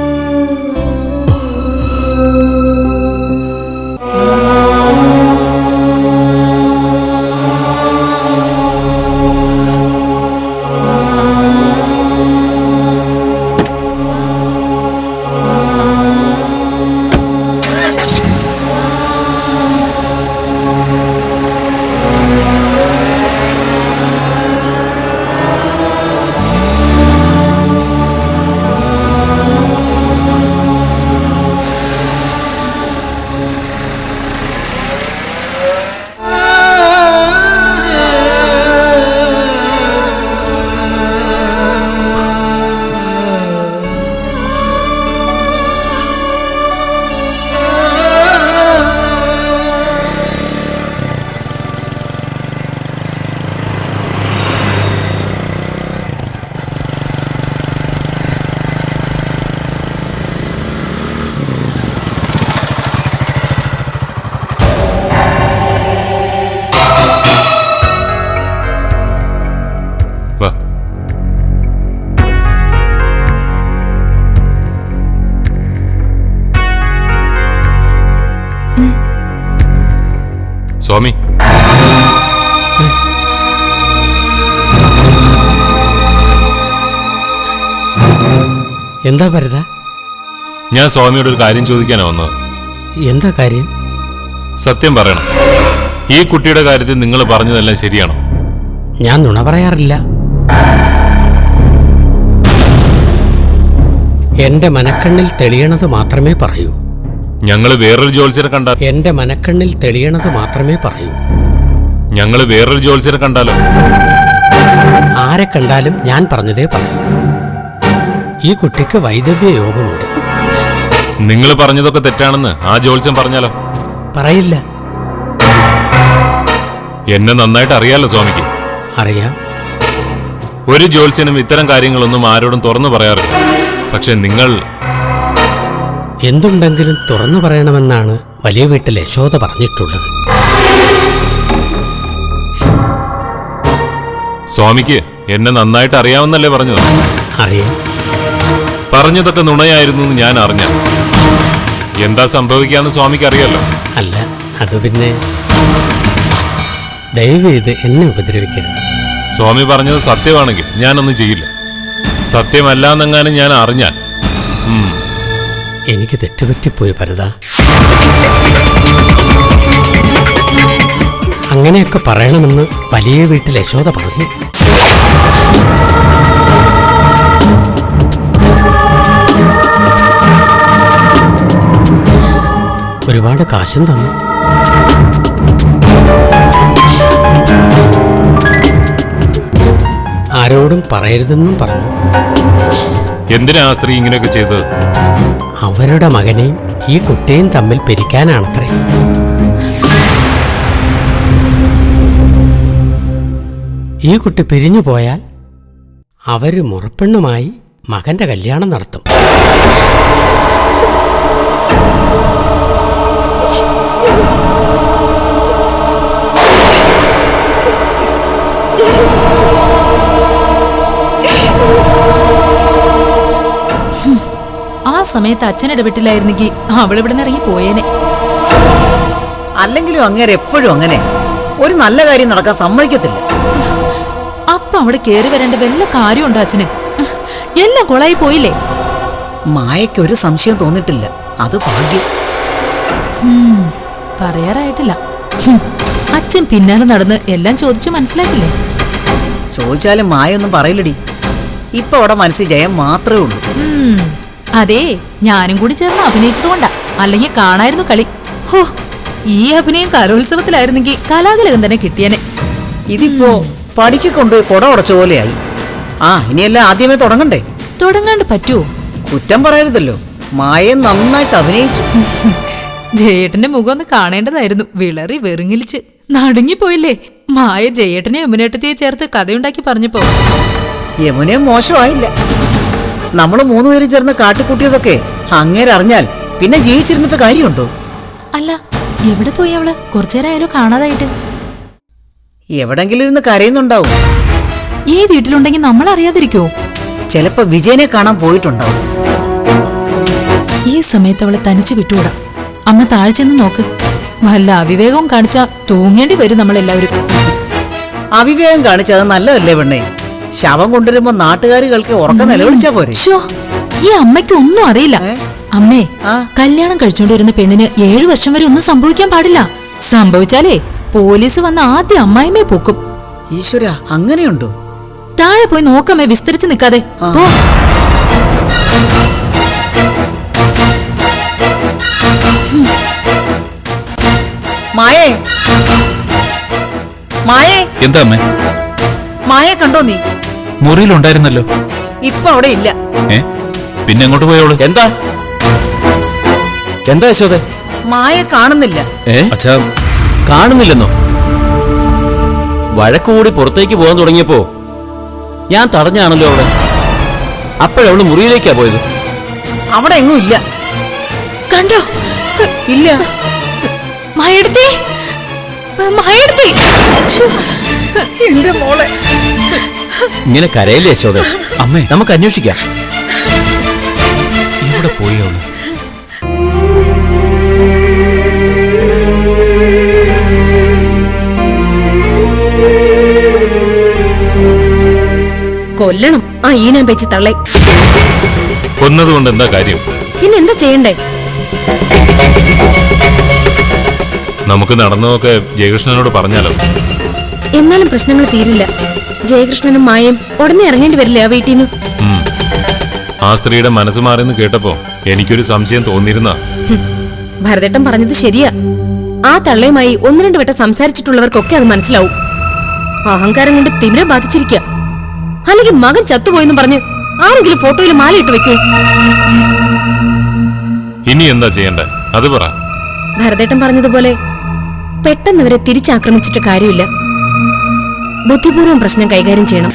Speaker 7: സ്വാമി,
Speaker 9: എന്താ ഭരത?
Speaker 7: ഞാൻ സ്വാമിയോട് ഒരു കാര്യം ചോദിക്കാനാ വന്നത്.
Speaker 9: എന്താ കാര്യം?
Speaker 7: സത്യം പറയണം, ഈ കുട്ടിയുടെ കാര്യത്തിൽ നിങ്ങൾ പറഞ്ഞതെല്ലാം ശരിയാണോ?
Speaker 9: ഞാൻ നുണ പറയാറില്ല. എന്റെ മനക്കണ്ണിൽ തെളിയണത് മാത്രമേ പറയൂ.
Speaker 7: ഞങ്ങൾ വേറൊരു ജ്യോത്സ്യരെ കണ്ടാൽ
Speaker 9: എന്റെ മനക്കണ്ണിൽ തെളിയണത് മാത്രമേ പറയൂ.
Speaker 7: ഞങ്ങൾ വേറൊരു ജ്യോത്സ്യരെ കണ്ടാലോ?
Speaker 9: ആരെ കണ്ടാലും ഞാൻ പറഞ്ഞതേ പറയൂ. ഈ കുട്ടിക്ക് വൈദവ്യ യോഗമുണ്ട്.
Speaker 7: നിങ്ങൾ പറഞ്ഞതൊക്കെ തെറ്റാണെന്ന് ആ ജ്യോത്സ്യൻ പറഞ്ഞാലോ?
Speaker 9: പറയില്ല.
Speaker 7: എന്നെ നന്നായിട്ട് അറിയാലോ സ്വാമിക്ക്.
Speaker 9: അറിയാം.
Speaker 7: ഒരു ജ്യോത്സ്യനും ഇത്തരം കാര്യങ്ങളൊന്നും ആരോടും തുറന്നു പറയാറില്ല. പക്ഷെ നിങ്ങൾ
Speaker 9: എന്തുണ്ടെങ്കിലും തുറന്നു പറയണമെന്നാണ് വലിയ വീട്ടിൽ യശോദ പറഞ്ഞിട്ടുള്ളത്.
Speaker 7: സ്വാമിക്ക് എന്നെ നന്നായിട്ട് അറിയാമെന്നല്ലേ പറഞ്ഞത്?
Speaker 9: അറിയാം.
Speaker 7: പറഞ്ഞതൊക്കെ നുണയായിരുന്നു എന്ന് ഞാൻ അറിഞ്ഞ എന്താ സംഭവിക്കാന്ന് സ്വാമിക്ക് അറിയാലോ.
Speaker 9: അല്ല, അത് പിന്നെ ദയവേത് എന്നെ ഉപദ്രവിക്കരുത്.
Speaker 7: സ്വാമി പറഞ്ഞത് സത്യമാണെങ്കിൽ ഞാനൊന്നും ചെയ്യില്ല. സത്യമല്ല എന്നെങ്ങാനും ഞാൻ അറിഞ്ഞാൽ
Speaker 9: എനിക്ക് തെറ്റുപറ്റിപ്പോയി ഭരത. അങ്ങനെയൊക്കെ പറയണമെന്ന് വലിയ വീട്ടിൽ യശോദ പറഞ്ഞു. ഒരുപാട് കാശും തന്നു. ആരോടും പറയരുതെന്നും പറഞ്ഞു.
Speaker 7: എന്തിനാ ആ സ്ത്രീ ഇങ്ങനെയൊക്കെ ചെയ്തത്?
Speaker 9: അവരുടെ മകനെയും ഈ കുട്ടിയും തമ്മിൽ പിരിക്കാനാണത്രേ. ഈ കുട്ടി പിരിഞ്ഞു പോയാൽ അവര് മുറപ്പെണ്ണുമായി മകന്റെ കല്യാണം നടത്തും.
Speaker 10: ആ സമയത്ത് അച്ഛൻ ഇടപെട്ടില്ലായിരുന്നെങ്കിൽ അവളിവിടെ നിന്ന് ഇറങ്ങി പോയേനെ.
Speaker 8: അല്ലെങ്കിലും അങ്ങേരെ എപ്പോഴും അങ്ങനെ ഒരു നല്ല കാര്യം നടക്കാൻ സമ്മതിക്കത്തില്ല.
Speaker 10: അപ്പൊ അവിടെ കേറി വരേണ്ട വല്ല കാര്യമുണ്ടോ അച്ഛന്? എല്ലാം കൊളായി പോയില്ലേ?
Speaker 8: മായയ്ക്ക് ഒരു സംശയം തോന്നിട്ടില്ല. അത് ഭാഗ്യം.
Speaker 10: പറയാറായിട്ടില്ല. അച്ഛൻ പിന്നാലെ നടന്ന് എല്ലാം ചോദിച്ചു മനസ്സിലാക്കില്ലേ?
Speaker 8: ചോദിച്ചാലും മായൊന്നും പറയില്ലടി. ഇപ്പൊ അവിടെ മനസ്സിൽ ജയം മാത്രമേ ഉള്ളൂ.
Speaker 10: അതെ, ഞാനും കൂടി ചേർന്ന് അഭിനയിച്ചതുകൊണ്ടാ, അല്ലെങ്കിൽ കാണായിരുന്നു കളി. ഹോ, ഈ അഭിനയം കലോത്സവത്തിലായിരുന്നെങ്കിൽ കലാതിലകം തന്നെ കിട്ടിയനെ.
Speaker 8: ഇതിപ്പോ പടിക്ക് കൊണ്ടുപോയി കുട ഉടച്ച പോലെയായി. ഇനിയെല്ലാം ആദ്യമേ തുടങ്ങണ്ടേ?
Speaker 10: തുടങ്ങാണ്ട് പറ്റുമോ?
Speaker 8: കുറ്റം പറയരുതല്ലോ. മായ നന്നായിട്ട് അഭിനയിച്ചു.
Speaker 10: ജയേട്ടന്റെ മുഖം ഒന്ന് കാണേണ്ടതായിരുന്നു. വിളറി വെറുങ്ങിലിച്ച് നടുങ്ങിപ്പോയില്ലേ മായ. ജയേട്ടനെ യമുനേട്ടത്തിയെ ചേർത്ത് കഥയുണ്ടാക്കി പറഞ്ഞപ്പോ
Speaker 8: യമുനയും മോശമായില്ല. നമ്മള് മൂന്നുപേരും ചേർന്ന് കാട്ടിക്കൂട്ടിയതൊക്കെ അങ്ങേരെ അറിഞ്ഞാൽ പിന്നെ ജീവിച്ചിരുന്നിട്ട് കാര്യമുണ്ടോ?
Speaker 10: അല്ല, എവിടെ പോയി അവള്? കുറച്ചേരായാലോ കാണാതായിട്ട്.
Speaker 8: എവിടെങ്കിലും ഇരുന്ന് കരയുന്നുണ്ടാവും.
Speaker 10: ഈ വീട്ടിലുണ്ടെങ്കിൽ നമ്മൾ അറിയാതിരിക്കോ?
Speaker 8: ചിലപ്പോ വിജയനെ കാണാൻ പോയിട്ടുണ്ടാവും.
Speaker 10: ഈ സമയത്ത് അവളെ തനിച്ചു വിട്ടുകൂടാ. അമ്മ താഴ്ചെന്ന് നോക്ക്. വല്ല അവിവേകവും കാണിച്ചാ തൂങ്ങേണ്ടി വരും നമ്മളെല്ലാവരും.
Speaker 8: അവിവേകം കാണിച്ചത് നല്ലതല്ലേ പെണ്ണേ? ശവം കൊണ്ടുവരുമ്പോ നാട്ടുകാരികൾക്ക് ഉറക്കം നിലവിളിച്ചാ പോരെ?
Speaker 10: ഈ അമ്മയ്ക്ക് ഒന്നും അറിയില്ല. അമ്മേ, കല്യാണം കഴിച്ചോണ്ട് വരുന്ന പെണ്ണിന് 7 വർഷം വരെ ഒന്നും സംഭവിക്കാൻ പാടില്ല. സംഭവിച്ചാലേ പോലീസ് വന്ന് ആദ്യം അമ്മായിമ്മയെ പൊക്കും.
Speaker 8: ഈശ്വര, അങ്ങനെയുണ്ടോ?
Speaker 10: താഴെ പോയി നോക്കാമേ, വിസ്തരിച്ച് നിൽക്കാതെ.
Speaker 8: മായേ, മായേ.
Speaker 4: എന്താ അമ്മേ?
Speaker 8: മായ കണ്ടോ നീ?
Speaker 4: മുറിയിലുണ്ടായിരുന്നല്ലോ.
Speaker 8: ഇപ്പൊ അവിടെ ഇല്ല.
Speaker 4: പിന്നെ എങ്ങോട്ട് പോയോളൂ?
Speaker 3: എന്താ എന്താ യശോദേ?
Speaker 8: മായ കാണുന്നില്ല.
Speaker 3: അച്ഛാ, കാണുന്നില്ലെന്നോ? വഴക്കുകൂടി പുറത്തേക്ക് പോകാൻ തുടങ്ങിയപ്പോ ഞാൻ തടഞ്ഞാണല്ലോ അവിടെ. അപ്പോഴവള് മുറിയിലേക്കാ പോയത്.
Speaker 8: അവിടെ എങ്ങും ഇല്ല.
Speaker 10: കണ്ടോ?
Speaker 8: ഇല്ല.
Speaker 10: മായെടുത്തേ, മായെടുത്തേ.
Speaker 8: എന്റെ മോളെ.
Speaker 3: ഇങ്ങനെ കരയില്ലേ യശോദേ?
Speaker 4: അമ്മേ,
Speaker 3: നമുക്ക് അന്വേഷിക്കാം.
Speaker 4: ഇവിടെ പോയോളൂ.
Speaker 2: കൊല്ലണം ആ ഈനാൻ വെച്ച് തള്ളേ.
Speaker 7: കൊന്നതുകൊണ്ട് എന്താ കാര്യം?
Speaker 2: പിന്നെ എന്താ ചെയ്യണ്ടേ?
Speaker 7: നമുക്ക് നടന്നതൊക്കെ ജയകൃഷ്ണനോട് പറഞ്ഞാലോ?
Speaker 2: എന്നാലും പ്രശ്നങ്ങൾ തീരില്ല. ജയകൃഷ്ണനും മായയും ഉടനെ ഇറങ്ങേണ്ടി വരില്ലേ ആ വീട്ടിൽ നിന്ന്?
Speaker 7: ആ സ്ത്രീയുടെ മനസ്സ് മാറിയെന്ന് കേട്ടപ്പോ എനിക്കൊരു സംശയം തോന്നിയിരുന്ന.
Speaker 2: ഭരതേട്ടൻ പറഞ്ഞത് ശരിയാ. ആ തള്ളയുമായി ഒന്ന് രണ്ട് വട്ടം സംസാരിച്ചിട്ടുള്ളവർക്കൊക്കെ അത് മനസ്സിലാവും. അഹങ്കാരം കൊണ്ട് തിമിരം ബാധിച്ചിരിക്കുക. അല്ലെങ്കിൽ മകൻ ചത്തുപോയെന്ന് പറഞ്ഞ് ആരെങ്കിലും ഫോട്ടോയിൽ മാലയിട്ട് വെക്കൂ.
Speaker 7: ഇനി എന്താ ചെയ്യണ്ടേ അത് പറ.
Speaker 2: ഭരതേട്ടൻ പറഞ്ഞതുപോലെ പെട്ടെന്ന് അവരെ തിരിച്ചാക്രമിച്ചിട്ട് കാര്യമില്ല. ബുദ്ധിപൂർവ്വം പ്രശ്നം കൈകാര്യം ചെയ്യണം.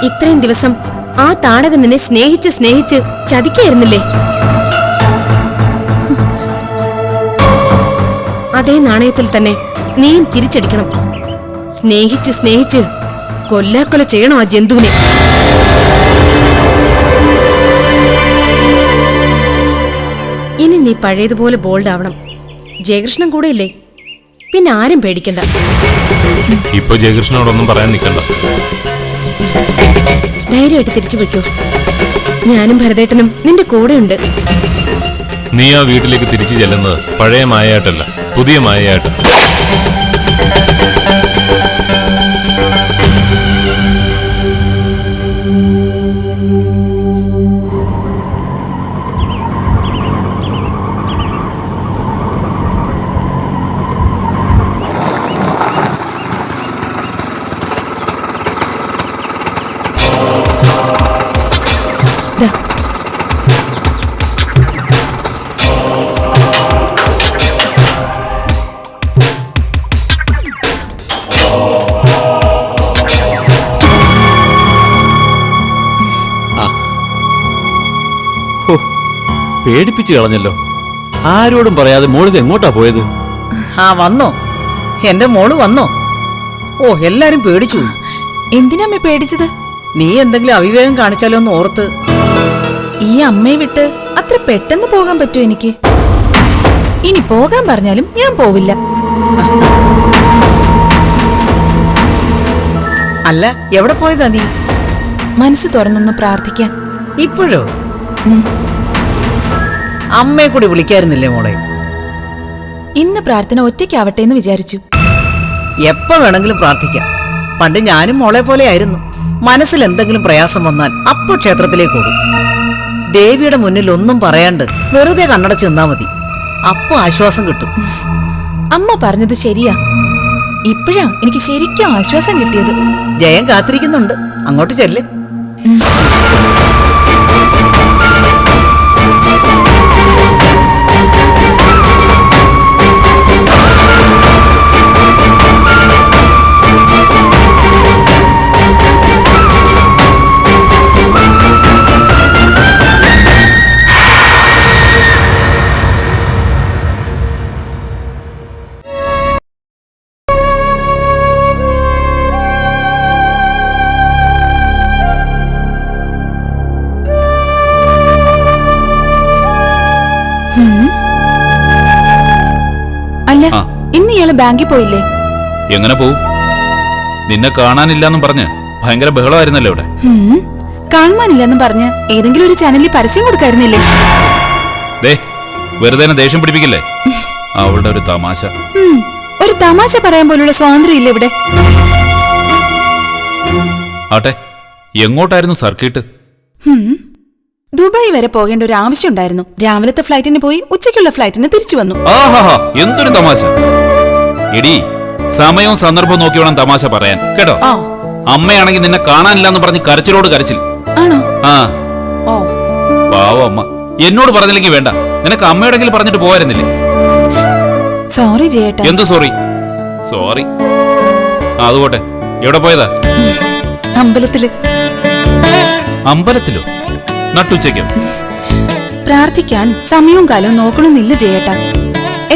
Speaker 2: ഇത്രയും ദിവസം ആ താടകൻ നിന്നെ സ്നേഹിച്ച് സ്നേഹിച്ച് ചതിക്കായിരുന്നില്ലേ? അതേ നാണയത്തിൽ തന്നെ നീയും തിരിച്ചടിക്കണം. സ്നേഹിച്ച് സ്നേഹിച്ച് കൊല്ലാക്കൊല ചെയ്യണം ആ ജന്തുവിനെ. ഇനി നീ പഴയതുപോലെ ബോൾഡ് ആവണം. ജയകൃഷ്ണൻ കൂടെ ഇല്ലേ? പിന്നെ ആരും പേടിക്കണ്ട.
Speaker 7: ഇപ്പൊ ജയകൃഷ്ണനോടൊന്നും പറയാൻ നിൽക്കണ്ട.
Speaker 2: ധൈര്യമായിട്ട് തിരിച്ചു വെക്കൂ. ഞാനും ഭരതേട്ടനും നിന്റെ കൂടെയുണ്ട്.
Speaker 7: നീ ആ വീട്ടിലേക്ക് തിരിച്ചു ചെല്ലുന്നത് പഴയ മായയായിട്ടല്ല, പുതിയ മായയായിട്ട്.
Speaker 3: പേടിപ്പിച്ചു കളഞ്ഞല്ലോ. ആരോടും പറയാതെ മോളിത് എങ്ങോട്ടാ പോയത്?
Speaker 8: ആ വന്നോ? എന്റെ മോള് വന്നോ? ഓ എല്ലാരും പേടിച്ചു.
Speaker 5: എന്തിനാ പേടിച്ചത്?
Speaker 8: നീ എന്തെങ്കിലും അവിവേകം കാണിച്ചാലോ എന്ന് ഓർത്ത്.
Speaker 5: ഈ അമ്മയെ വിട്ട് അത്ര പെട്ടെന്ന് പോകാൻ പറ്റുമോ എനിക്ക്? ഇനി പോകാൻ പറഞ്ഞാലും ഞാൻ പോവില്ല.
Speaker 8: അല്ല എവിടെ പോയതാ നീ?
Speaker 5: മനസ്സ് തുറന്നൊന്ന് പ്രാർത്ഥിക്കാൻ.
Speaker 8: ഇപ്പോഴോ? അമ്മയെ കൂടി വിളിക്കായിരുന്നില്ലേ മോളെ?
Speaker 5: ഇന്ന് പ്രാർത്ഥന ഒറ്റയ്ക്കാവട്ടെ എന്ന് വിചാരിച്ചു.
Speaker 8: എപ്പോ വേണമെങ്കിലും പ്രാർത്ഥിക്കാം. പണ്ട് ഞാനും മോളെ പോലെ ആയിരുന്നു. മനസ്സിൽ എന്തെങ്കിലും പ്രയാസം വന്നാൽ അപ്പോൾ ക്ഷേത്രത്തിലേക്ക് ഓടും. ദേവിയുടെ മുന്നിൽ ഒന്നും പറയാണ്ട് വെറുതെ കണ്ണടച്ച് നിന്നാ മതി. അപ്പൊ ആശ്വാസം കിട്ടും.
Speaker 5: അമ്മ പറഞ്ഞത് ശരിയാ. ഇപ്പോഴാ എനിക്ക് ശരിക്കും ആശ്വാസം കിട്ടിയത്.
Speaker 8: ജയം കാത്തിരിക്കുന്നുണ്ട്. അങ്ങോട്ട് ചെല്ല്.
Speaker 5: അല്ല ഇന്ന് ഇയാള് ബാങ്കിൽ പോയില്ലേ?
Speaker 4: എങ്ങനെ പോവും? നിന്നെ കാണാനില്ലെന്നും പറഞ്ഞ് ഭയങ്കര ബഹളമായിരുന്നല്ലോ ഇവിടെ.
Speaker 5: കാണുവാനില്ലെന്നും പറഞ്ഞ് ഏതെങ്കിലും ഒരു ചാനലിൽ പരസ്യം കൊടുക്കായിരുന്നില്ലേ?
Speaker 4: ദേ വെറുതെ ദേഷ്യം പിടിപ്പിക്കില്ലേ? അവളുടെ ഒരു തമാശ.
Speaker 5: ഒരു തമാശ പറയാൻ പോലുള്ള സ്വാതന്ത്ര്യം ഇല്ല ഇവിടെ.
Speaker 4: ആട്ടെ എങ്ങോട്ടായിരുന്നു സർക്കിട്ട്?
Speaker 5: ദുബായ് വരെ പോകേണ്ട ഒരു ആവശ്യം ഉണ്ടായിരുന്നു. രാവിലത്തെ ഫ്ലൈറ്റിന് പോയി ഉച്ചയ്ക്കുള്ള ഫ്ലൈറ്റിന് തിരിച്ചു വന്നു.
Speaker 4: ആഹാ എന്തൊരു തമാശ! എടി സമയവും സന്ദർഭവും നോക്കി വേണം തമാശ പറയാൻ കേട്ടോ. അമ്മയാണെങ്കിൽ നിന്നെ കാണാനില്ലെന്ന് പറഞ്ഞ് കരച്ചിലോട് കരച്ചിൽ.
Speaker 5: ആണോ?
Speaker 4: ആ
Speaker 5: ഓ
Speaker 4: പാവം അമ്മ. എന്നോട് പറഞ്ഞില്ലെങ്കിൽ വേണ്ട, നിനക്ക് അമ്മയോടെങ്കിലും പറഞ്ഞിട്ട് പോകായിരുന്നില്ലേ?
Speaker 5: സോറി ജയേട്ടാ.
Speaker 4: എന്ത് സോറി? സോറി അതുപോട്ടെ. എവിടെ പോയതാ?
Speaker 5: അമ്പലത്തില്.
Speaker 4: അമ്പലത്തിലോ? നട്ടുച്ചയ്ക്കോ?
Speaker 5: പ്രാർത്ഥിക്കാൻ സമയവും കാലവും നോക്കണമെന്നില്ല ജയേട്ടാ.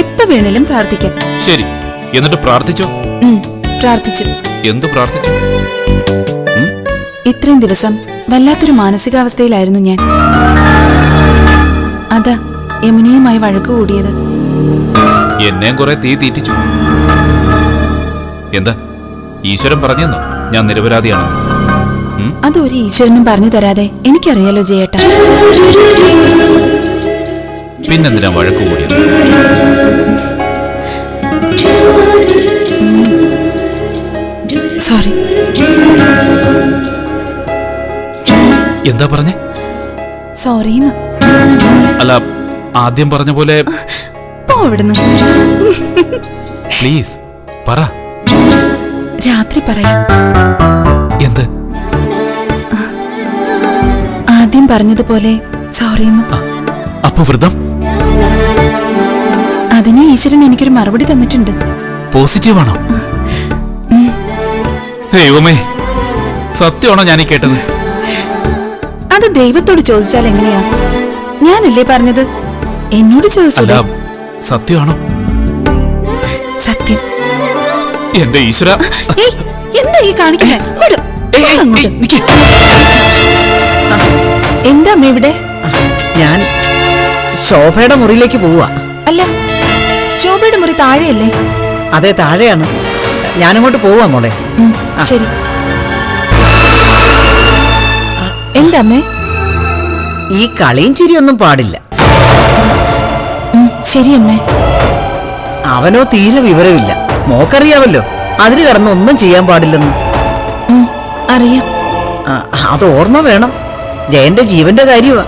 Speaker 5: എപ്പോ വേണേലും പ്രാർത്ഥിക്കാം.
Speaker 4: ശരി, എന്നിട്ട് പ്രാർത്ഥിച്ചോ?
Speaker 5: പ്രാർത്ഥിച്ചു.
Speaker 4: എന്തു പ്രാർത്ഥിച്ചു?
Speaker 5: ഇത്രയും ദിവസം വല്ലാത്തൊരു മാനസികാവസ്ഥയിലായിരുന്നു ഞാൻ. അതാ യമുനയുമായി വഴക്ക് കൂടിയത്.
Speaker 4: എന്നെയും കുറെ തീ തീറ്റിച്ചു. എന്താ ഈശ്വരൻ പറഞ്ഞെന്നോ ഞാൻ നിരപരാധിയാണ്?
Speaker 5: അതൊരു ഈശ്വരനും പറഞ്ഞു തരാതെ എനിക്കറിയാലോ ജയേട്ടാ.
Speaker 4: പിന്നെന്തിനാ വഴക്ക് കൂടിയത്?
Speaker 5: സോറി.
Speaker 4: എന്താ പറഞ്ഞേ?
Speaker 5: സോറിന്ന്.
Speaker 4: അല്ല, ആദ്യം പറഞ്ഞ പോലെ
Speaker 5: പോ അവിടുന്ന്.
Speaker 4: പ്ലീസ് പറ.
Speaker 5: രാത്രി പറയാം.
Speaker 4: എന്ത്?
Speaker 5: ആദ്യം പറഞ്ഞതുപോലെ സോറിന്ന്.
Speaker 4: അപ്പൊ വ്രതം?
Speaker 5: അതിന് ഈശ്വരൻ എനിക്കൊരു മറുപടി തന്നിട്ടുണ്ട്.
Speaker 4: പോസിറ്റീവാണോ? ദൈവമേ, സത്യമാണോ ഞാനീ കേട്ടത്?
Speaker 5: അത് ദൈവത്തോട് ചോദിച്ചാൽ എങ്ങനെയാ? ഞാനല്ലേ പറഞ്ഞത്, എന്നോട് ചോദിച്ചൂടെ?
Speaker 4: സത്യമാണോ?
Speaker 5: സത്യം.
Speaker 4: എന്റെ ഈശ്വര,
Speaker 5: എന്താ ഈ കാണിക്കുന്നേ? എന്താ അമ്മ ഇവിടെ?
Speaker 8: ഞാൻ ശോഭയുടെ മുറിയിലേക്ക് പോവാ.
Speaker 5: അല്ല, ശോഭയുടെ മുറി താഴെയല്ലേ?
Speaker 8: അതെ, താഴെയാണ്. ഞാനങ്ങോട്ട് പോവാ മോളെ.
Speaker 5: ശരി. എന്താ അമ്മേ?
Speaker 8: ഈ കളിയും ചിരിയൊന്നും പാടില്ല.
Speaker 5: ശരി അമ്മേ.
Speaker 8: അവനോ തീരെ വിവരമില്ല. മോക്കറിയാവല്ലോ, അതിന് കടന്ന് ഒന്നും ചെയ്യാൻ പാടില്ലെന്ന്.
Speaker 5: അറിയാം.
Speaker 8: അത് ഓർമ്മ വേണം. ജയന്റെ ജീവന്റെ കാര്യമാ,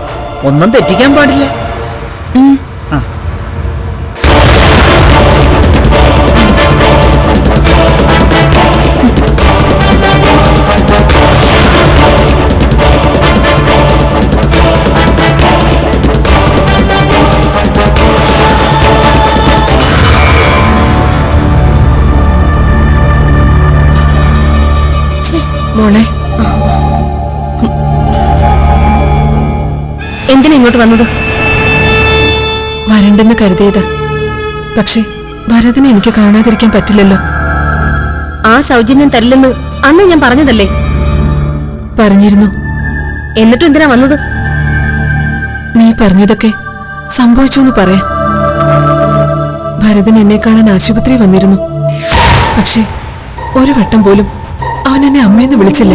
Speaker 8: ഒന്നും തെറ്റിക്കാൻ പാടില്ല.
Speaker 6: മോളെ,
Speaker 2: എന്തിനാ ഇങ്ങോട്ട് വന്നത്?
Speaker 6: വരണ്ടെന്ന് കരുതിയതാ. പക്ഷെ ഭരതിനെ എനിക്ക് കാണാതിരിക്കാൻ പറ്റില്ലല്ലോ.
Speaker 2: ആ സൗജന്യം തരില്ലെന്ന് അന്ന് ഞാൻ പറഞ്ഞതല്ലേ?
Speaker 6: പറഞ്ഞിരുന്നു.
Speaker 2: എന്നിട്ടും എന്തിനാ വന്നത്?
Speaker 6: നീ പറഞ്ഞതൊക്കെ സംഭവിച്ചു എന്ന് പറയാൻ. ഭരതൻ എന്നെ കാണാൻ ആശുപത്രി വന്നിരുന്നു. പക്ഷെ ഒരു വട്ടം പോലും അവൻ എന്നെ അമ്മയെന്ന് വിളിച്ചില്ല.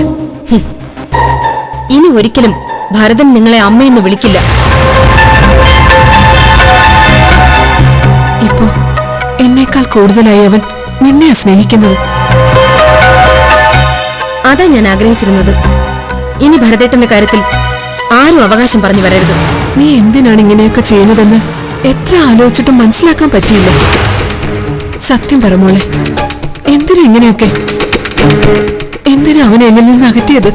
Speaker 2: ഇനി ഒരിക്കലും ഭരതൻ നിങ്ങളെ അമ്മയെന്ന് വിളിക്കില്ല.
Speaker 6: ഇപ്പോ എന്നേക്കാൾ കൂടുതലായി അവൻ നിന്നെയാ സ്നേഹിക്കുന്നത്.
Speaker 2: അതാ ഞാൻ ആഗ്രഹിച്ചിരുന്നത്. ഇനി ഭരതേട്ടന്റെ കാര്യത്തിൽ ആരും അവകാശം പറഞ്ഞു വരരുത്.
Speaker 6: നീ എന്തിനാണ് ഇങ്ങനെയൊക്കെ ചെയ്യുന്നതെന്ന് എത്ര ആലോചിച്ചിട്ടും മനസ്സിലാക്കാൻ പറ്റിയില്ല. സത്യം പറ മോളെ, എന്തിനാ ഇങ്ങനെയൊക്കെ? എന്തിനാ അവനെ എന്നിൽ നിന്ന് അകറ്റിയത്?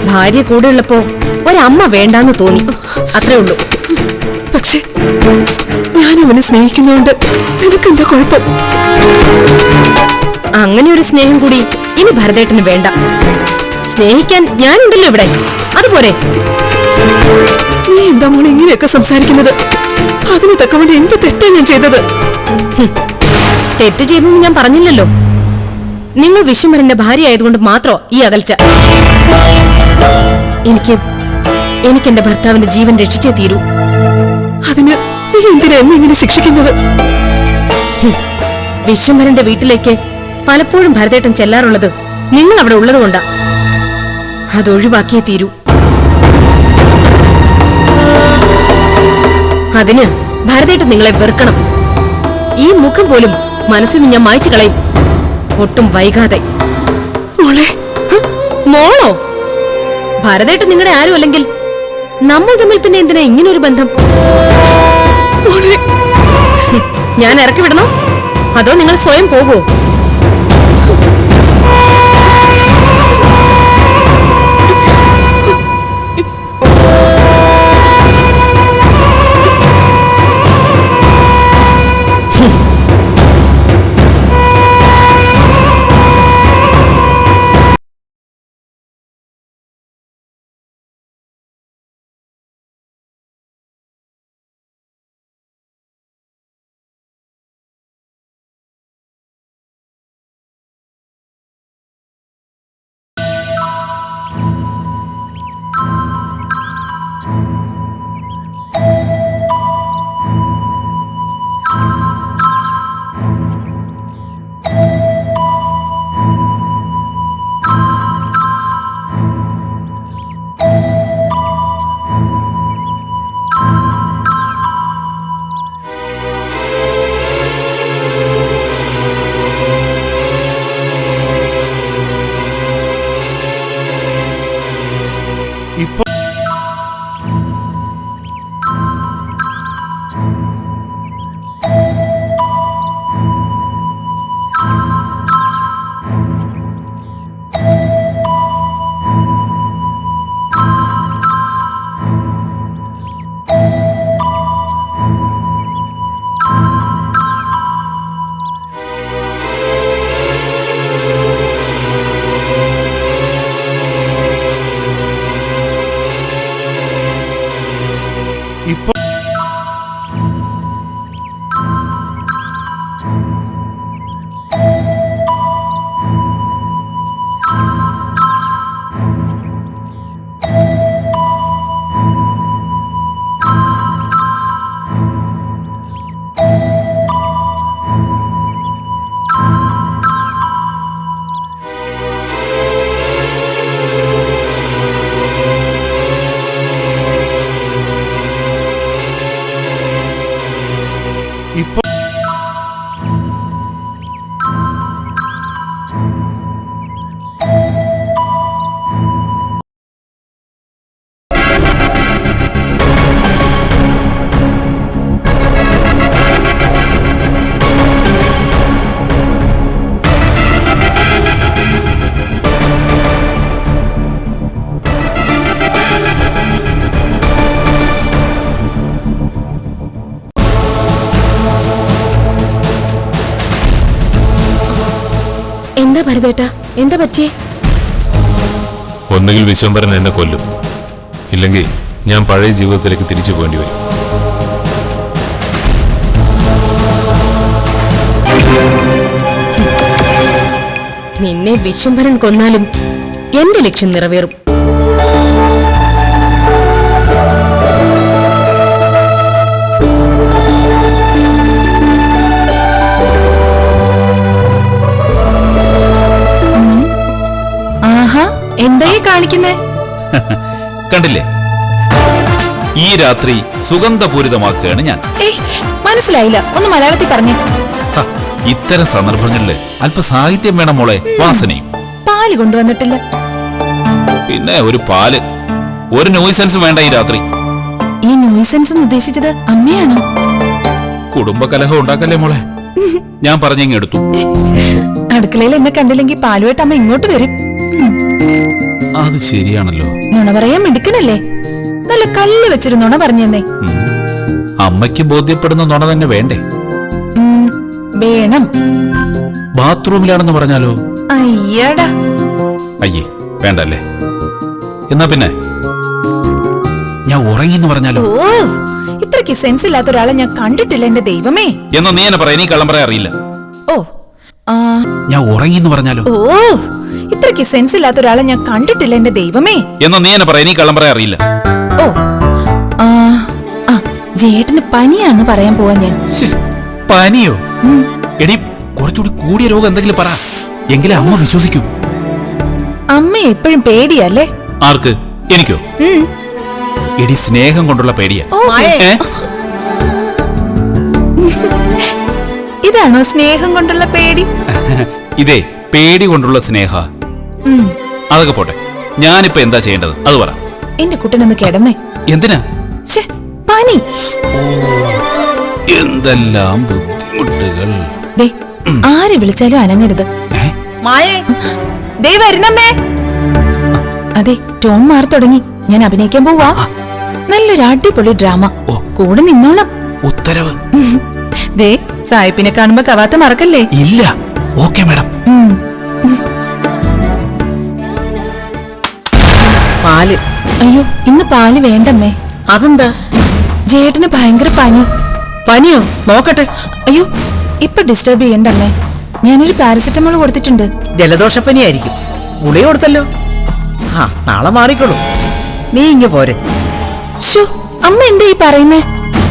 Speaker 2: ഭാര്യ കൂടെയുള്ളപ്പോ ഒരമ്മ വേണ്ടാന്ന് തോന്നി, അത്രേ ഉള്ളൂ.
Speaker 6: പക്ഷെ ഞാൻ അവനെ സ്നേഹിക്കുന്നതുകൊണ്ട് നിനക്കെന്താ കുഴപ്പം?
Speaker 2: അങ്ങനെ ഒരു സ്നേഹം കൂടി ഇനി ഭരതേട്ടന് വേണ്ട. സ്നേഹിക്കാൻ ഞാനുണ്ടല്ലോ ഇവിടെ, അതുപോലെ.
Speaker 6: നീ എന്താ മോളെ ഇങ്ങനെയൊക്കെ സംസാരിക്കുന്നത്? അതിന് തക്കവണ്ണം എന്ത് തെറ്റാ ഞാൻ ചെയ്തത്?
Speaker 2: തെറ്റ് ചെയ്തെന്ന് ഞാൻ പറഞ്ഞില്ലല്ലോ. നിങ്ങൾ വിശ്വമരന്റെ ഭാര്യ ആയതുകൊണ്ട് മാത്രം ഈ അകൽച്ച. എനിക്ക് എന്റെ ഭർത്താവിന്റെ ജീവൻ രക്ഷിച്ചേ തീരൂ.
Speaker 6: അതിന് നീ എന്തിനാ എന്നെ ഇങ്ങനെ ശിക്ഷിക്കുന്നത്?
Speaker 2: വിശ്വമരന്റെ വീട്ടിലേക്ക് പലപ്പോഴും ഭരതേട്ടൻ ചെല്ലാറുള്ളത് നിങ്ങൾ അവിടെ ഉള്ളതുകൊണ്ടാ. അതൊഴിവാക്കിയേ തീരൂ. അതിന് ഭരതേട്ടൻ നിങ്ങളെ വെറുക്കണം. ഈ മുഖം പോലും മനസ്സിൽ നിന്ന് ഞാൻ മായ്ച്ചു കളയും, ഒട്ടും വൈകാതെ. മോളോ? ഭരതേട്ടൻ നിങ്ങളുടെ ആരും അല്ലെങ്കിൽ നമ്മൾ തമ്മിൽ പിന്നെ എന്തിനാ ഇങ്ങനൊരു ബന്ധം? ഞാൻ ഇറക്കി വിടണോ അതോ നിങ്ങൾ സ്വയം പോകുമോ?
Speaker 11: ഇപ്പൊ
Speaker 2: എന്താ ഭരതേട്ടാ, എന്താ പറ്റിയേ?
Speaker 7: ഒന്നുകിൽ വിശ്വംഭരൻ എന്നെ കൊല്ലും, ഇല്ലെങ്കിൽ ഞാൻ പഴയ ജീവിതത്തിലേക്ക് തിരിച്ചു പോകേണ്ടി വരും.
Speaker 2: നിന്നെ വിശ്വംഭരൻ കൊന്നാലും എന്റെ ലക്ഷ്യം നിറവേറും.
Speaker 5: ആഹാ, എന്തായി കാണിക്കുന്നേ?
Speaker 4: കണ്ടില്ലേ, ഈ രാത്രി സുഗന്ധപൂരിതമാക്കുകയാണ് ഞാൻ.
Speaker 5: മനസ്സിലായില്ല, ഒന്ന് മലയാളത്തിൽ പറഞ്ഞേ.
Speaker 4: ഹ, ഇത്തരം സന്ദർഭങ്ങളില് അല്പ സാഹിത്യം വേണം മോളെ, വാസനയും.
Speaker 5: പാല് കൊണ്ടുവന്നിട്ടില്ല.
Speaker 4: പിന്നെ ഒരു പാല്, ഒരു നോയ്സൻസ് വേണ്ട ഈ രാത്രി.
Speaker 5: ഈ നോയ്സൻസ് ഉദ്ദേശിച്ചത് അമ്മയാണോ?
Speaker 4: കുടുംബകലഹം ഉണ്ടാക്കല്ലേ മോളെ, ഞാൻ പറഞ്ഞെങ്കിൽ എടുത്തു.
Speaker 5: അടുക്കളയിൽ എന്നെ കണ്ടില്ലെങ്കിൽ പാലുമായിട്ട് അമ്മ ഇങ്ങോട്ട് വരും.
Speaker 4: അത് ശരിയാണല്ലോ.
Speaker 5: നുണ പറയാൻ മിടുക്കനല്ലേ? നല്ല കല്ല് വെച്ചൊരു നുണ പറഞ്ഞെന്നേ.
Speaker 4: അമ്മയ്ക്ക് ബോധ്യപ്പെടുന്ന നുണ തന്നെ വേണ്ടേ?
Speaker 5: വേണം.
Speaker 4: ബാത്റൂമിലാണെന്ന് പറഞ്ഞാലോ?
Speaker 5: അയ്യടാ.
Speaker 4: അയ്യേ, വേണ്ടല്ലേ. എന്നാ പിന്നെ ഞാൻ ഉറങ്ങിന്ന് പറഞ്ഞാലോ?
Speaker 5: ഓ, ഇത്രയ്ക്ക് സെൻസ് ഇല്ലാത്ത ഒരാളെ ഞാൻ കണ്ടിട്ടില്ല എന്റെ ദൈവമേ.
Speaker 4: എന്നാ നീ എന്നെ പറയാ, നീ കള്ളം പറയാൻ അറിയില്ല.
Speaker 5: ഓ,
Speaker 4: ഞാൻ ഉറങ്ങിന്ന് പറഞ്ഞാലോ?
Speaker 5: ഓ, ഇത്രയ്ക്ക് സെൻസ് ഇല്ലാത്ത ഒരാളെ ഞാൻ കണ്ടിട്ടില്ല എന്റെ ദൈവമേ.
Speaker 4: എന്നാ നീ എന്നെ പറയാ, നീ കള്ളം പറയാൻ അറിയില്ല.
Speaker 5: ഓ, ജേട്ടന് പനിയാന്ന് പറയാൻ പോവാ ഞാൻ.
Speaker 4: പനിയോ? എടി, കുറച്ചുകൂടി കൂടിയ രോഗം എന്തെങ്കിലും പറ, എങ്കിലേ അമ്മ വിശ്വസിക്കൂ.
Speaker 5: അമ്മ എപ്പോഴും പേടിയല്ലേ?
Speaker 4: ആർക്ക്? എനിക്കോ? എടി, സ്നേഹം കൊണ്ടുള്ള പേടിയാ.
Speaker 5: ഇതാണോ സ്നേഹം കൊണ്ടുള്ള പേടി?
Speaker 4: ഇതേ പേടി കൊണ്ടുള്ള സ്നേഹ. അതൊക്കെ പോട്ടെ, ഞാനിപ്പോ എന്താ ചെയ്യേണ്ടത് അത് പറ.
Speaker 5: എന്റെ കുട്ടനൊന്ന് കിടന്നേ.
Speaker 4: എന്തിനാ?
Speaker 5: പനി.
Speaker 4: എന്തെല്ലാം ബുദ്ധിമുട്ടുകൾ.
Speaker 5: ആരെ വിളിച്ചാലും അനങ്ങരുത്. വരുന്നമ്മേ. അതെ, ടോൺ മാറി തുടങ്ങി. ഞാൻ അഭിനയിക്കാൻ പോവാ. നല്ലൊരു അടിപൊളി ഡ്രാമ. കൂടെ നിന്നോണം.
Speaker 4: ഉത്തരവ്.
Speaker 5: ദേ, സായിപ്പിനെ കാണുമ്പോ കവാത്ത മറക്കല്ലേ?
Speaker 4: ഇല്ല. Okay madam.
Speaker 8: പാല്.
Speaker 5: അയ്യോ, ഇന്ന് പാല് വേണ്ടമ്മേ.
Speaker 8: അതെന്താ?
Speaker 5: ജേട്ടന് ഭയങ്കര പനി.
Speaker 8: പനിയോ? നോക്കട്ടെ.
Speaker 5: അയ്യോ, ഇപ്പൊ ഡിസ്റ്റർബ് ചെയ്യണ്ടമ്മേ. ഞാനൊരു പാരസെറ്റമോൾ കൊടുത്തിട്ടുണ്ട്.
Speaker 8: ജലദോഷപ്പനിയായിരിക്കും. ഗുളിക കൊടുത്തല്ലോ. നാളെ മാറിക്കോളൂ. നീ ഇങ്ങ പോരെ.
Speaker 5: അമ്മ എന്താ ഈ പറയുന്നേ?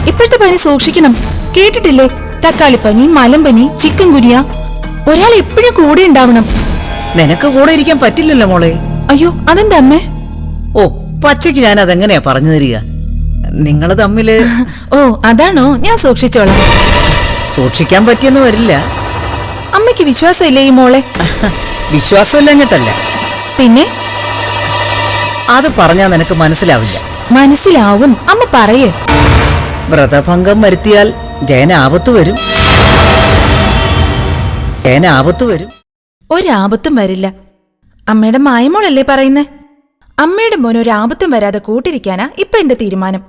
Speaker 5: ഇപ്പോഴത്തെ പനി സൂക്ഷിക്കണം. കേട്ടിട്ടില്ലേ? തക്കാളിപ്പനി, മലമ്പനി, ചിക്കൻ ഗുനിയ. ഒരാൾ എപ്പോഴും കൂടെ ഉണ്ടാവണം.
Speaker 8: നിനക്ക് കൂടെ ഇരിക്കാൻ പറ്റില്ലല്ലോ മോളെ.
Speaker 5: അയ്യോ, അതെന്താ അമ്മേ?
Speaker 8: ഓ, പച്ചയ്ക്ക് ഞാൻ അതെങ്ങനെയാ പറഞ്ഞു തരിക? നിങ്ങള് തമ്മില്.
Speaker 5: ഓ, അതാണോ? ഞാൻ സൂക്ഷിച്ചോളാം.
Speaker 8: സൂക്ഷിക്കാൻ പറ്റിയെന്ന് വരില്ല.
Speaker 5: അമ്മയ്ക്ക് വിശ്വാസമില്ലേ ഈ മോളെ?
Speaker 8: വിശ്വാസമില്ലഞ്ഞിട്ടല്ല,
Speaker 5: പിന്നെ
Speaker 8: അത് പറഞ്ഞാ നിനക്ക് മനസ്സിലാവില്ല.
Speaker 5: മനസ്സിലാവും. അമ്മ പറയേ.
Speaker 8: വ്രതഭംഗം വരുത്തിയാൽ ജയനാപത്ത് വരും. ജയനാപത്ത് വരും.
Speaker 5: ഒരാപത്തും വരില്ല. അമ്മയുടെ മായമോളല്ലേ പറയുന്നേ? അമ്മയുടെ മോൻ ഒരാപത്തും വരാതെ കൂട്ടിരിക്കാനാ ഇപ്പൊ എന്റെ തീരുമാനം.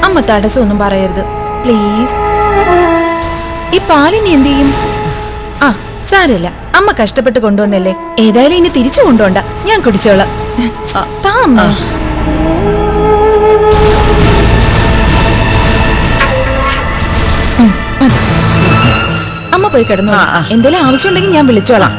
Speaker 5: അമ്മ തടസ്സമൊന്നും പറയരുത് പ്ലീസ്. ഈ പാലിനി എന്ത് ചെയ്യും? സാരമില്ല, അമ്മ കഷ്ടപ്പെട്ട് കൊണ്ടുവന്നല്ലേ. ഏതായാലും ഇനി തിരിച്ചു കൊണ്ടുപോണ്ട, ഞാൻ കുടിച്ചോളാം. താ അമ്മ. അമ്മ പോയി കിടന്നോ. എന്തെങ്കിലും ആവശ്യമുണ്ടെങ്കിൽ ഞാൻ വിളിച്ചോളാം.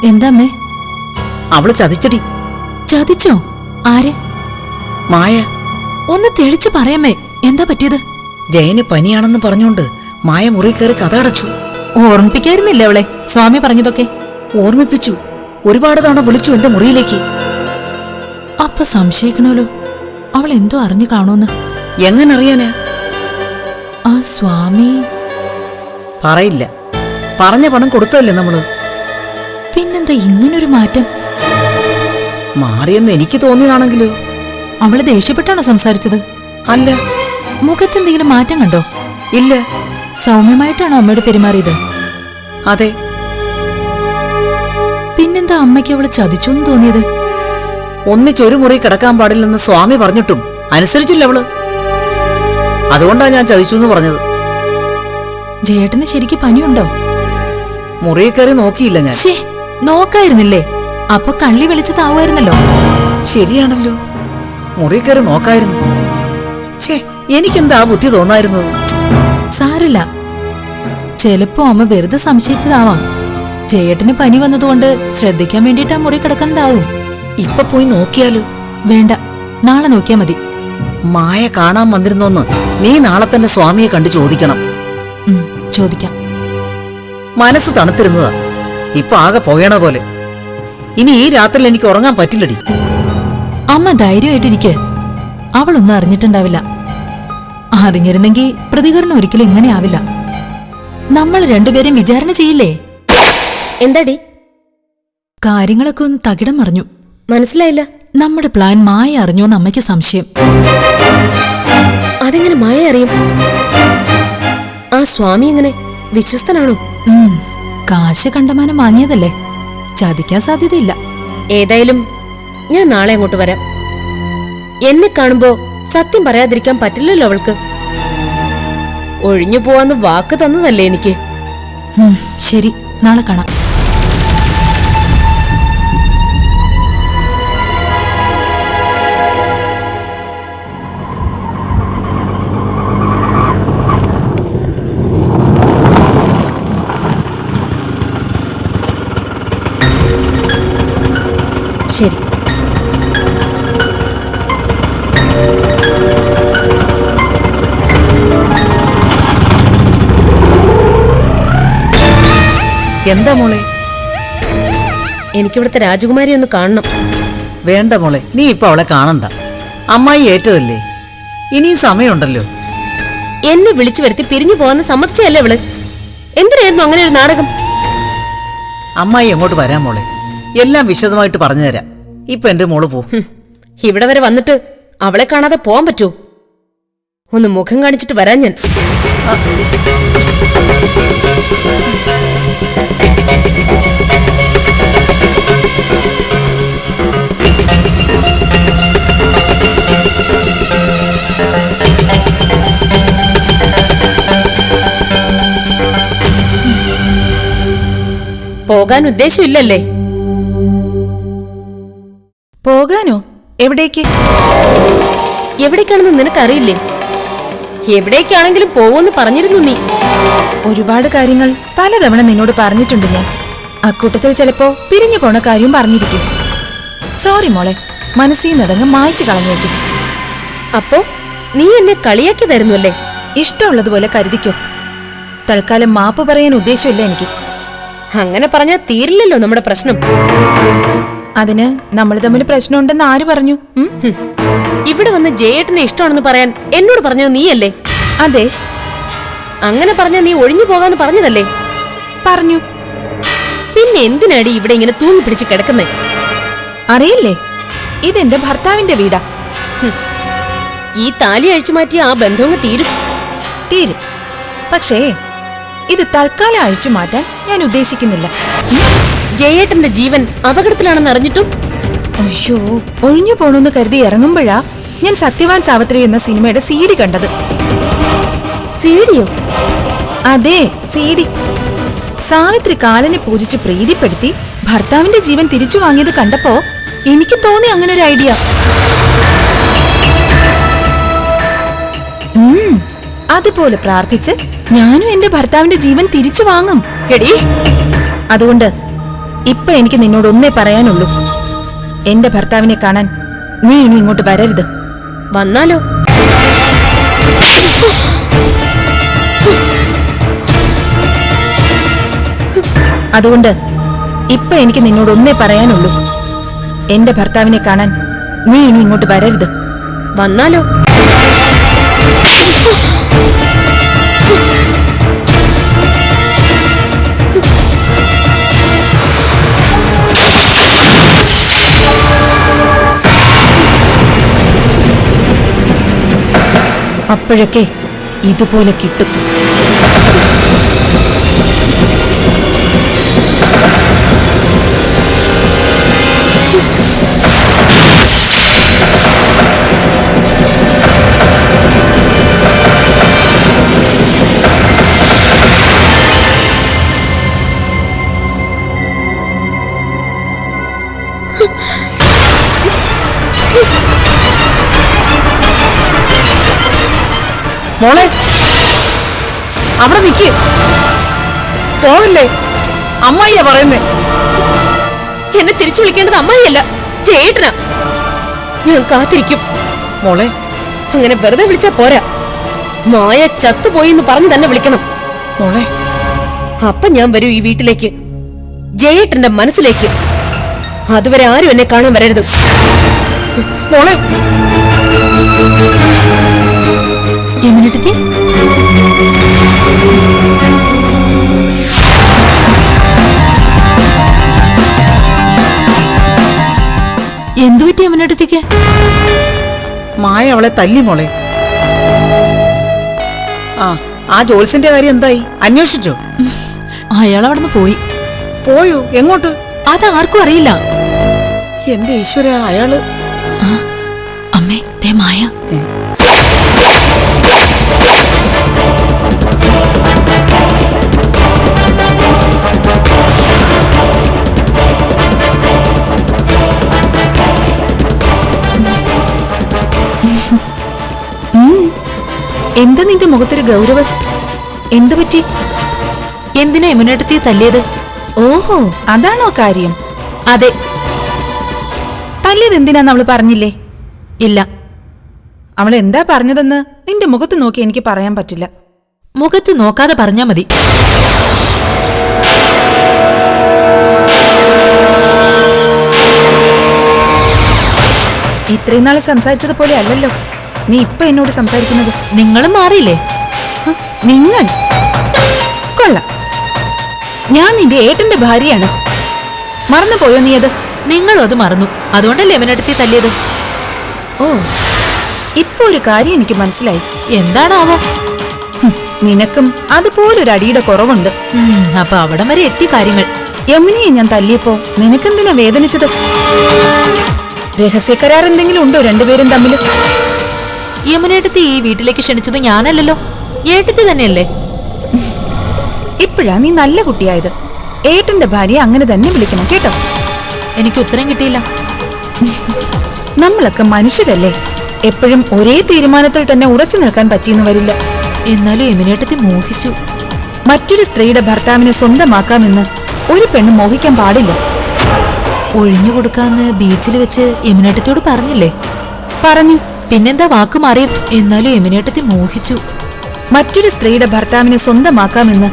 Speaker 10: എന്താ അമ്മേ?
Speaker 8: അവള് ചതിച്ചടി.
Speaker 10: ചതിച്ചോ? ആര്?
Speaker 8: മായ.
Speaker 10: ഒന്ന് തെളിച്ചു പറയാമേ, എന്താ പറ്റിയത്?
Speaker 8: ജയന് പനിയാണെന്ന് പറഞ്ഞുകൊണ്ട് മായ മുറി കയറി കഥ അടച്ചു.
Speaker 10: ഓർമ്മിപ്പിക്കായിരുന്നില്ല അവളെ സ്വാമി പറഞ്ഞതൊക്കെ?
Speaker 8: ഓർമ്മിപ്പിച്ചു. ഒരുപാട് തവണ വിളിച്ചു എന്റെ മുറിയിലേക്ക്.
Speaker 10: അപ്പൊ സംശയിക്കണല്ലോ അവൾ എന്തോ അറിഞ്ഞു കാണുമെന്ന്.
Speaker 8: എങ്ങനെ അറിയാനാ?
Speaker 10: ആ സ്വാമി
Speaker 8: പറയില്ല. പറഞ്ഞ പണം കൊടുത്തല്ലേ നമ്മള്.
Speaker 10: പിന്നെന്താ ഇങ്ങനൊരു മാറ്റം?
Speaker 8: മാറിയെന്ന് എനിക്ക് തോന്നിയതാണെങ്കിലോ?
Speaker 10: അവള് ദേഷ്യപ്പെട്ടാണോ സംസാരിച്ചത്?
Speaker 8: അല്ല.
Speaker 10: മുഖത്തെന്തെങ്കിലും മാറ്റം കണ്ടോ?
Speaker 8: ഇല്ല.
Speaker 10: സൗമ്യമായിട്ടാണോ അമ്മയോട് പെരുമാറിയത്?
Speaker 8: അതെ.
Speaker 10: പിന്നെന്താ അമ്മയ്ക്ക് അവള് ചതിച്ചോന്ന് തോന്നിയത്?
Speaker 8: ഒന്നിച്ചൊരു മുറി കിടക്കാൻ പാടില്ലെന്ന് സ്വാമി പറഞ്ഞിട്ടും അനുസരിച്ചില്ല അവള്. അതുകൊണ്ടാ ഞാൻ ചതിച്ചു എന്ന് പറഞ്ഞത്.
Speaker 10: ജയേട്ടന് ശരിക്ക് പനിയുണ്ടോ?
Speaker 8: മുറിയിൽ കയറി നോക്കിയില്ല ഞാൻ.
Speaker 10: നോക്കായിരുന്നില്ലേ? അപ്പൊ കള്ളി വിളിച്ച് താവുമായിരുന്നല്ലോ.
Speaker 8: ശരിയാണല്ലോ, മുറി കയറി നോക്കായിരുന്നു. ഛേ, എനിക്കെന്താ ബുദ്ധി തോന്നായിരുന്നത്?
Speaker 10: സാരില്ല, ചിലപ്പോ അമ്മ വെറുതെ സംശയിച്ചതാവാം. ജയേട്ടന് പനി വന്നതുകൊണ്ട് ശ്രദ്ധിക്കാൻ വേണ്ടിട്ട് ആ മുറി കിടക്കുന്നതാവും.
Speaker 8: ഇപ്പൊ പോയി നോക്കിയാലോ?
Speaker 10: വേണ്ട, നാളെ നോക്കിയാ മതി.
Speaker 8: മായ കാണാൻ വന്നിരുന്നോന്ന് നീ നാളെ തന്നെ സ്വാമിയെ കണ്ടു ചോദിക്കണം.
Speaker 10: ചോദിക്കാം.
Speaker 8: മനസ്സ് തണുത്തിരുന്നതാ, ഇപ്പൊ ആകെ പോകണ പോലെ. ഇനി ഈ രാത്രിയിൽ എനിക്ക് ഉറങ്ങാൻ പറ്റില്ലടി.
Speaker 10: അമ്മ ധൈര്യമായിട്ടിരിക്കെ, അവളൊന്നും അറിഞ്ഞിട്ടുണ്ടാവില്ല. അറിഞ്ഞിരുന്നെങ്കിൽ പ്രതികരണം ഒരിക്കലും ഇങ്ങനെ ആവില്ല. നമ്മൾ രണ്ടുപേരും വിചാരണ ചെയ്യില്ലേ?
Speaker 2: എന്താടി?
Speaker 10: കാര്യങ്ങളൊക്കെ ഒന്ന് തകിടം മറിഞ്ഞു.
Speaker 2: മനസ്സിലായില്ല.
Speaker 10: നമ്മുടെ പ്ലാൻ മായ അറിഞ്ഞോന്ന് അമ്മയ്ക്ക് സംശയം.
Speaker 2: അതെങ്ങനെ മായ അറിയും? ആ സ്വാമി എങ്ങനെ വിശ്വസ്തനാണോ?
Speaker 10: കാശ് കണ്ടമാനം വാങ്ങിയതല്ലേ, ചതിക്കാൻ സാധ്യതയില്ല.
Speaker 2: ഏതായാലും ഞാൻ നാളെ അങ്ങോട്ട് വരാം. എന്നെ കാണുമ്പോ സത്യം പറയാതിരിക്കാൻ പറ്റില്ലല്ലോ അവൾക്ക്. ഒഴിഞ്ഞു പോവാന്ന് വാക്ക് തന്നതല്ലേ എനിക്ക്.
Speaker 10: ശരി, നാളെ കാണാം.
Speaker 2: ശരി.
Speaker 8: എന്താ മോളെ?
Speaker 2: എനിക്കിവിടുത്തെ രാജകുമാരി ഒന്ന് കാണണം.
Speaker 8: വേണ്ട മോളെ, നീ ഇപ്പൊ അവളെ കാണണ്ട. അമ്മായി ഏറ്റതല്ലേ, ഇനിയും സമയമുണ്ടല്ലോ.
Speaker 2: എന്നെ വിളിച്ചു വരുത്തി പിരിഞ്ഞു പോകാന്ന് സമ്മതിച്ചല്ലേ അവള്? എന്തിനായിരുന്നു അങ്ങനെ ഒരു നാടകം?
Speaker 8: അമ്മായി എങ്ങോട്ട് വരാൻ മോളെ, എല്ലാം വിശദമായിട്ട് പറഞ്ഞു തരാം. ഇപ്പൊ എന്റെ മോള് പോ.
Speaker 2: ഇവിടെ വരെ വന്നിട്ട് അവളെ കാണാതെ പോവാൻ പറ്റുമോ? ഒന്ന് മുഖം കാണിച്ചിട്ട് വരാൻ ഞാൻ. പോകാൻ ഉദ്ദേശമില്ലല്ലേ?
Speaker 5: പോകാനോ? എവിടേക്ക്?
Speaker 2: എവിടേക്കാണെന്ന് നിനക്കറിയില്ലേ? എവിടേക്കാണെങ്കിലും പോവെന്ന് പറഞ്ഞിരുന്നു നീ.
Speaker 5: ഒരുപാട് കാര്യങ്ങൾ പലതവണ നിന്നോട് പറഞ്ഞിട്ടുണ്ട് ഞാൻ. അക്കൂട്ടത്തിൽ ചിലപ്പോ പിരിഞ്ഞു പോണ കാര്യം പറഞ്ഞിരിക്കും. സോറി മോളെ, മനസ്സിൽ നടങ്ങ് മായ്ച്ചു കളഞ്ഞേക്കും.
Speaker 2: അപ്പോ നീ എന്നെ കളിയാക്കിയതായിരുന്നു അല്ലേ?
Speaker 5: ഇഷ്ടമുള്ളതുപോലെ കരുതിക്കോ. തൽക്കാലം മാപ്പ് പറയാൻ ഉദ്ദേശമില്ല എനിക്ക്.
Speaker 2: അങ്ങനെ പറഞ്ഞാ തീരില്ലല്ലോ നമ്മുടെ പ്രശ്നം.
Speaker 5: അതിന് നമ്മൾ തമ്മിൽ പ്രശ്നമുണ്ടെന്ന് ആര് പറഞ്ഞു?
Speaker 2: ഇവിടെ വന്ന് ജയേട്ടനെ ഇഷ്ടമാണെന്ന് പറയാൻ എന്നോട് പറഞ്ഞത് നീയല്ലേ?
Speaker 5: അതെ.
Speaker 2: അങ്ങനെ പറഞ്ഞാ നീ ഒഴിഞ്ഞു പോകാന്ന് പറഞ്ഞതല്ലേ?
Speaker 5: പറഞ്ഞു.
Speaker 2: പിന്നെ എന്തിനാടി ഇവിടെ ഇങ്ങനെ തൂങ്ങി പിടിച്ച് കിടക്കുന്നേ?
Speaker 5: അറിയില്ലേ, ഇതെന്റെ ഭർത്താവിന്റെ വീടാ.
Speaker 2: ഈ താലി അഴിച്ചു മാറ്റിയ ആ ബന്ധവും തീരും.
Speaker 5: പക്ഷേ ഇത് തൽക്കാലം അഴിച്ചു മാറ്റാൻ ഞാൻ ഉദ്ദേശിക്കുന്നില്ല.
Speaker 2: ജയേട്ടന്റെ ജീവൻ അപകടത്തിലാണെന്ന് അറിഞ്ഞിട്ടും
Speaker 5: അയ്യോ, ഒഴിഞ്ഞു പോണെന്ന് കരുതി ഇറങ്ങുമ്പോഴാ ഞാൻ സത്യവാൻ സാവിത്രി എന്ന സിനിമയുടെ CD കണ്ടത്.
Speaker 2: സീഡിയോ?
Speaker 5: അതെ, CD. സാവിത്രി കാലനെ പൂജിച്ച് പ്രീതിപ്പെടുത്തി ഭർത്താവിന്റെ ജീവൻ തിരിച്ചു വാങ്ങിയത് കണ്ടപ്പോ എനിക്ക് തോന്നി അങ്ങനെ ഒരു ഐഡിയ. അതുപോലെ പ്രാർത്ഥിച്ച് ഞാനും എന്റെ ഭർത്താവിന്റെ ജീവൻ തിരിച്ചു വാങ്ങും.
Speaker 2: എടീ,
Speaker 5: അതുകൊണ്ട് ഇപ്പൊ എനിക്ക് നിന്നോട് ഒന്നേ പറയാനുള്ളൂ. എന്റെ ഭർത്താവിനെ കാണാൻ നീ ഇനി ഇങ്ങോട്ട് വരരുത്.
Speaker 2: വന്നാലോ?
Speaker 5: അതുകൊണ്ട് ഇപ്പൊ എനിക്ക് നിന്നോട് ഒന്നേ പറയാനുള്ളൂ. എന്റെ ഭർത്താവിനെ കാണാൻ നീ ഇനി ഇങ്ങോട്ട് വരരുത്.
Speaker 2: വന്നാലോ?
Speaker 5: അപ്പോഴൊക്കെ ഇതുപോലെ കിട്ടും.
Speaker 8: മോളെ അവിടെ നിൽക്ക്, പോവില്ലേ? അമ്മായിയാ പറയുന്നേ.
Speaker 2: എന്നെ തിരിച്ചു വിളിക്കേണ്ടത് അമ്മായിയല്ല, ചേട്ടനാ. ഞാൻ കാത്തിരിക്കും.
Speaker 8: മോളെ
Speaker 2: അങ്ങനെ വെറുതെ വിളിച്ചാ പോരാ, മായ ചത്തുപോയി എന്ന് പറഞ്ഞു തന്നെ വിളിക്കണം.
Speaker 8: മോളെ
Speaker 2: അപ്പൊ ഞാൻ വരൂ ഈ വീട്ടിലേക്ക്, ജയേട്ടന്റെ മനസ്സിലേക്ക്. അതുവരെ ആരും എന്നെ കാണാൻ വരരുത്.
Speaker 8: മോളെ
Speaker 10: യമുനേട്ടത്തി, എന്തു പറ്റി യമുനേട്ടത്തിക്ക്?
Speaker 8: മായ അവളെ തല്ലി മോളെ. ആ ജോത്സ്യന്റെ കാര്യം എന്തായി? അന്വേഷിച്ചോ?
Speaker 10: അയാൾ അവിടുന്ന് പോയി.
Speaker 8: പോയോ? എങ്ങോട്ട്?
Speaker 10: അതാർക്കും അറിയില്ല.
Speaker 8: എന്റെ ഈശ്വര, അയാള്
Speaker 10: അമ്മേ, ദേ മായ.
Speaker 5: എന്താ നിന്റെ മുഖത്തൊരു ഗൗരവം? എന്തു പറ്റി?
Speaker 10: എന്തിനാ യമുനേട്ടത്തി തല്ലിയത്?
Speaker 5: ഓഹോ, അതാണോ കാര്യം?
Speaker 10: അതെ.
Speaker 5: തല്ലിയത് എന്തിനാന്ന് അവള് പറഞ്ഞില്ലേ?
Speaker 10: ഇല്ല.
Speaker 5: അവൾ എന്താ പറഞ്ഞതെന്ന് നിന്റെ മുഖത്ത് നോക്കി എനിക്ക് പറയാൻ പറ്റില്ല.
Speaker 10: മുഖത്ത് നോക്കാതെ പറഞ്ഞാ മതി.
Speaker 5: ഇത്രയും നാളെ സംസാരിച്ചത് പോലെ അല്ലല്ലോ നീ ഇപ്പൊ എന്നോട് സംസാരിക്കുന്നത്.
Speaker 10: നിങ്ങളും മാറിയില്ലേ?
Speaker 5: നിങ്ങൾ കൊള്ളാം. ഞാൻ നിന്റെ ഏട്ടന്റെ ഭാര്യയാണ്. മറന്നുപോയോ നീ അത്?
Speaker 10: നിങ്ങളും അത് മറന്നു. അതുകൊണ്ടല്ലേ യമുനേട്ടത്തി തല്ലിയത്.
Speaker 5: ഓ, ഇപ്പൊ ഒരു കാര്യം എനിക്ക് മനസ്സിലായി.
Speaker 10: എന്താണാവോ?
Speaker 5: നിനക്കും അതുപോലൊരു അടിയുടെ കുറവുണ്ട്.
Speaker 10: അപ്പൊ അവിടം വരെ എത്തി കാര്യങ്ങൾ.
Speaker 5: യമുനയെ ഞാൻ തല്ലിയപ്പോ നിനക്കെന്തിനാ വേദനിച്ചത്? രഹസ്യക്കരാർ എന്തെങ്കിലും ഉണ്ടോ രണ്ടുപേരും തമ്മിൽ?
Speaker 10: യമുനേട്ടത്തി ഈ വീട്ടിലേക്ക് ക്ഷണിച്ചത് ഞാനല്ലല്ലോ, ഏട്ടത്തി തന്നെയല്ലേ.
Speaker 5: ഇപ്പോഴാ നീ നല്ല കുട്ടിയായത്. ഏട്ടന്റെ ഭാര്യ അങ്ങനെ തന്നെ വിളിക്കണം കേട്ടോ.
Speaker 10: എനിക്ക് ഉത്തരം കിട്ടിയില്ല.
Speaker 5: നമ്മളൊക്കെ മനുഷ്യരല്ലേ, എപ്പോഴും ഒരേ തീരുമാനത്തിൽ തന്നെ ഉറച്ചു നിൽക്കാൻ പറ്റിയെന്ന് വരില്ല.
Speaker 10: എന്നാലും യമുനേട്ടത്തി മോഹിച്ചു.
Speaker 5: മറ്റൊരു സ്ത്രീയുടെ ഭർത്താവിനെ സ്വന്തമാക്കാമെന്ന് ഒരു പെണ്ണ് മോഹിക്കാൻ പാടില്ല.
Speaker 10: ഒഴിഞ്ഞു കൊടുക്കാന്ന് ബീച്ചിൽ വെച്ച് യമുനേട്ടത്തിയോട് പറഞ്ഞില്ലേ?
Speaker 5: പറഞ്ഞു.
Speaker 10: പിന്നെന്താ വാക്ക് മാറിയത്? എന്നാലും യമുനേട്ടത്തി മോഹിച്ചു.
Speaker 5: മറ്റൊരു സ്ത്രീയുടെ ഭർത്താവിനെ സ്വന്തമാക്കാമെന്ന്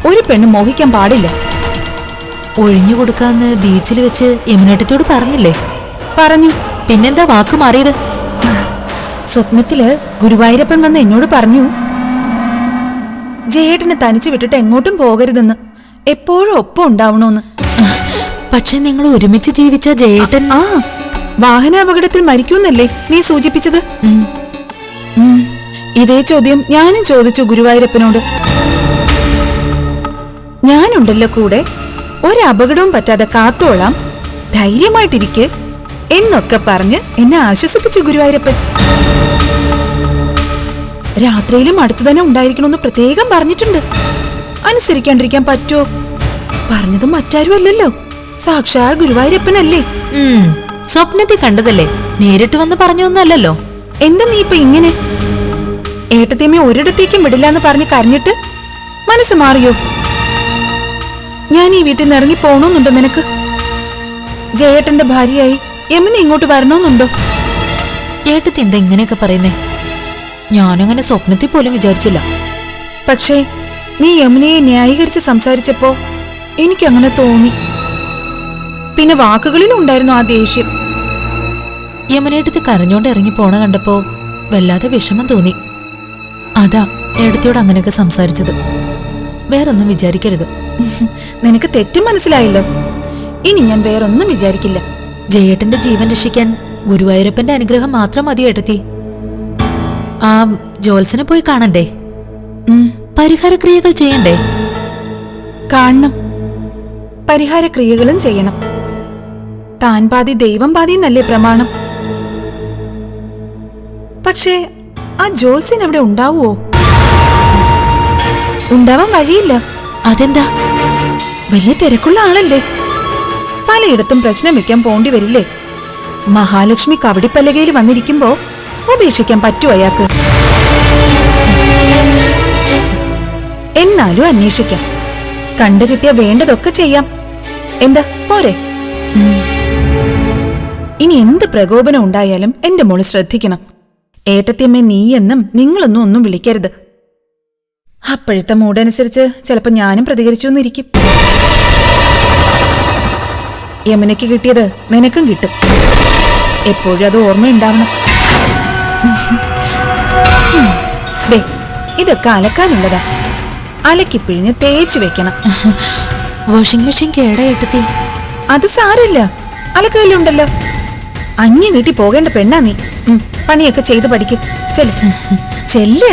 Speaker 5: ഒരു പെണ്ണ് മോഹിക്കാൻ പാടില്ല.
Speaker 10: ഒഴിഞ്ഞു കൊടുക്കാന്ന് ബീച്ചിൽ വെച്ച് യമുനേട്ടത്തിയോട് പറഞ്ഞില്ലേ?
Speaker 5: പറഞ്ഞു.
Speaker 10: പിന്നെന്താ വാക്ക് മാറിയത്?
Speaker 5: സ്വപ്നത്തില് ഗുരുവായൂരപ്പൻ വന്ന് എന്നോട് പറഞ്ഞു, ജയേട്ടനെ തനിച്ചു വിട്ടിട്ട് എങ്ങോട്ടും പോകരുതെന്ന്, എപ്പോഴും ഒപ്പം ഉണ്ടാവണോന്ന്.
Speaker 10: പക്ഷെ നിങ്ങൾ ഒരുമിച്ച് ജീവിച്ച ജയേട്ടൻ
Speaker 5: വാഹനാപകടത്തിൽ മരിക്കൂന്നല്ലേ നീ സൂചിപ്പിച്ചത്? ഇതേ ചോദ്യം ഞാനും ചോദിച്ചു ഗുരുവായൂരപ്പനോട്. ഞാനുണ്ടല്ലോ കൂടെ, ഒരു അപകടവും പറ്റാതെ കാത്തോളാം, ധൈര്യമായിട്ടിരിക്കെ എന്നൊക്കെ പറഞ്ഞ് എന്നെ ആശ്വസിപ്പിച്ചു ഗുരുവായൂരപ്പൻ. രാത്രിയിലും അടുത്തു തന്നെ ഉണ്ടായിരിക്കണമെന്ന് പ്രത്യേകം പറഞ്ഞിട്ടുണ്ട്. അനുസരിക്കാണ്ടിരിക്കാൻ പറ്റുമോ? പറഞ്ഞത് മറ്റാരും അല്ലല്ലോ, സാക്ഷാൽ ഗുരുവായൂരപ്പനല്ലേ.
Speaker 10: സ്വപ്നത്തിൽ കണ്ടതല്ലേ, നേരിട്ട് വന്ന് പറഞ്ഞൊന്നല്ലോ.
Speaker 5: എന്താ നീ ഇപ്പൊ ഇങ്ങനെ? ഏട്ടത്തിയമ്മ ഒരിടത്തേക്കും വിടില്ല എന്ന് പറഞ്ഞ് കരഞ്ഞിട്ട് മനസ്സ് മാറിയോ? ഞാൻ ഈ വീട്ടിൽ നിന്ന് ഇറങ്ങി പോണോന്നുണ്ടോ നിനക്ക്? ജയേട്ടന്റെ ഭാര്യയായി യമുന ഇങ്ങോട്ട് വരണമെന്നുണ്ടോ?
Speaker 10: ഏട്ടത്തി എന്താ ഇങ്ങനെയൊക്കെ പറയുന്നേ? ഞാനങ്ങനെ സ്വപ്നത്തിൽ പോലും വിചാരിച്ചില്ല.
Speaker 5: പക്ഷേ നീ യമുനയെ ന്യായീകരിച്ച് സംസാരിച്ചപ്പോ എനിക്കങ്ങനെ തോന്നി. പിന്നെ വാക്കുകളിലുണ്ടായിരുന്നു ആ ദേഷ്യം.
Speaker 10: യമുനേട്ടത്തി കരഞ്ഞോണ്ട് ഇറങ്ങി പോണ കണ്ടപ്പോ വല്ലാതെ വിഷമം തോന്നി. അതാ ഏടത്തിയോട് അങ്ങനെയൊക്കെ സംസാരിച്ചത്. വേറൊന്നും വിചാരിക്കരുത്.
Speaker 5: നിനക്ക് തെറ്റും മനസ്സിലായല്ലോ. ഇനി ഞാൻ വേറൊന്നും വിചാരിക്കില്ല.
Speaker 10: ജയേട്ടന്റെ ജീവൻ രക്ഷിക്കാൻ ഗുരുവായൂരപ്പന്റെ അനുഗ്രഹം മാത്രം മതി ഏട്ടത്തി. ആ ജോത്സനെ പോയി കാണണ്ടേ? പരിഹാരക്രിയകൾ ചെയ്യണ്ടേ?
Speaker 5: കാണണം. പരിഹാരക്രിയകളും ചെയ്യണം. താൻ പാതി ദൈവം പാതി എന്നല്ലേ പ്രമാണം. പക്ഷേ ആ ജോത്സ്യൻ അവിടെ ഉണ്ടാവുമോ? ഉണ്ടാവാൻ വഴിയില്ല.
Speaker 10: അതെന്താ?
Speaker 5: വലിയ തിരക്കുള്ള ആളല്ലേ. പലയിടത്തും പ്രശ്നം വെക്കാൻ പോണ്ടി വരില്ലേ? മഹാലക്ഷ്മി കവടിപ്പലകയിൽ വന്നിരിക്കുമ്പോ ഉപേക്ഷിക്കാൻ പറ്റുമോ അയാൾക്ക്? എന്നാലും അന്വേഷിക്കാം. കണ്ടുകിട്ടിയ വേണ്ടതൊക്കെ ചെയ്യാം. എന്താ പോരെ? ഇനി എന്ത് പ്രകോപനം ഉണ്ടായാലും എന്റെ മോള് ശ്രദ്ധിക്കണം. ഏട്ടത്തിയമ്മേ നീയെന്നും നിങ്ങളൊന്നും ഒന്നും വിളിക്കരുത്. അപ്പോഴത്തെ മൂടനുസരിച്ച് ചിലപ്പോ ഞാനും പ്രതികരിച്ചു എന്നിരിക്കും. യമുനയ്ക്ക് കിട്ടിയത് നിനക്കും കിട്ടും. എപ്പോഴും അത് ഓർമ്മയുണ്ടാവണം. ദേ ഇതൊക്കെ അലക്കാനുള്ളതാ. അലക്കിപ്പിഴിഞ്ഞ് തേച്ച് വെക്കണം.
Speaker 10: വാഷിംഗ് മെഷീൻ കേടാ ഏട്ടത്തി.
Speaker 5: അത് സാരമില്ല, അലക്കയിലുണ്ടല്ലോ. അന്യ വീട്ടിൽ പോകേണ്ട പെണ്ണാ നീ. പണിയൊക്കെ ചെയ്ത് പഠിക്കും. ചെല്ല്.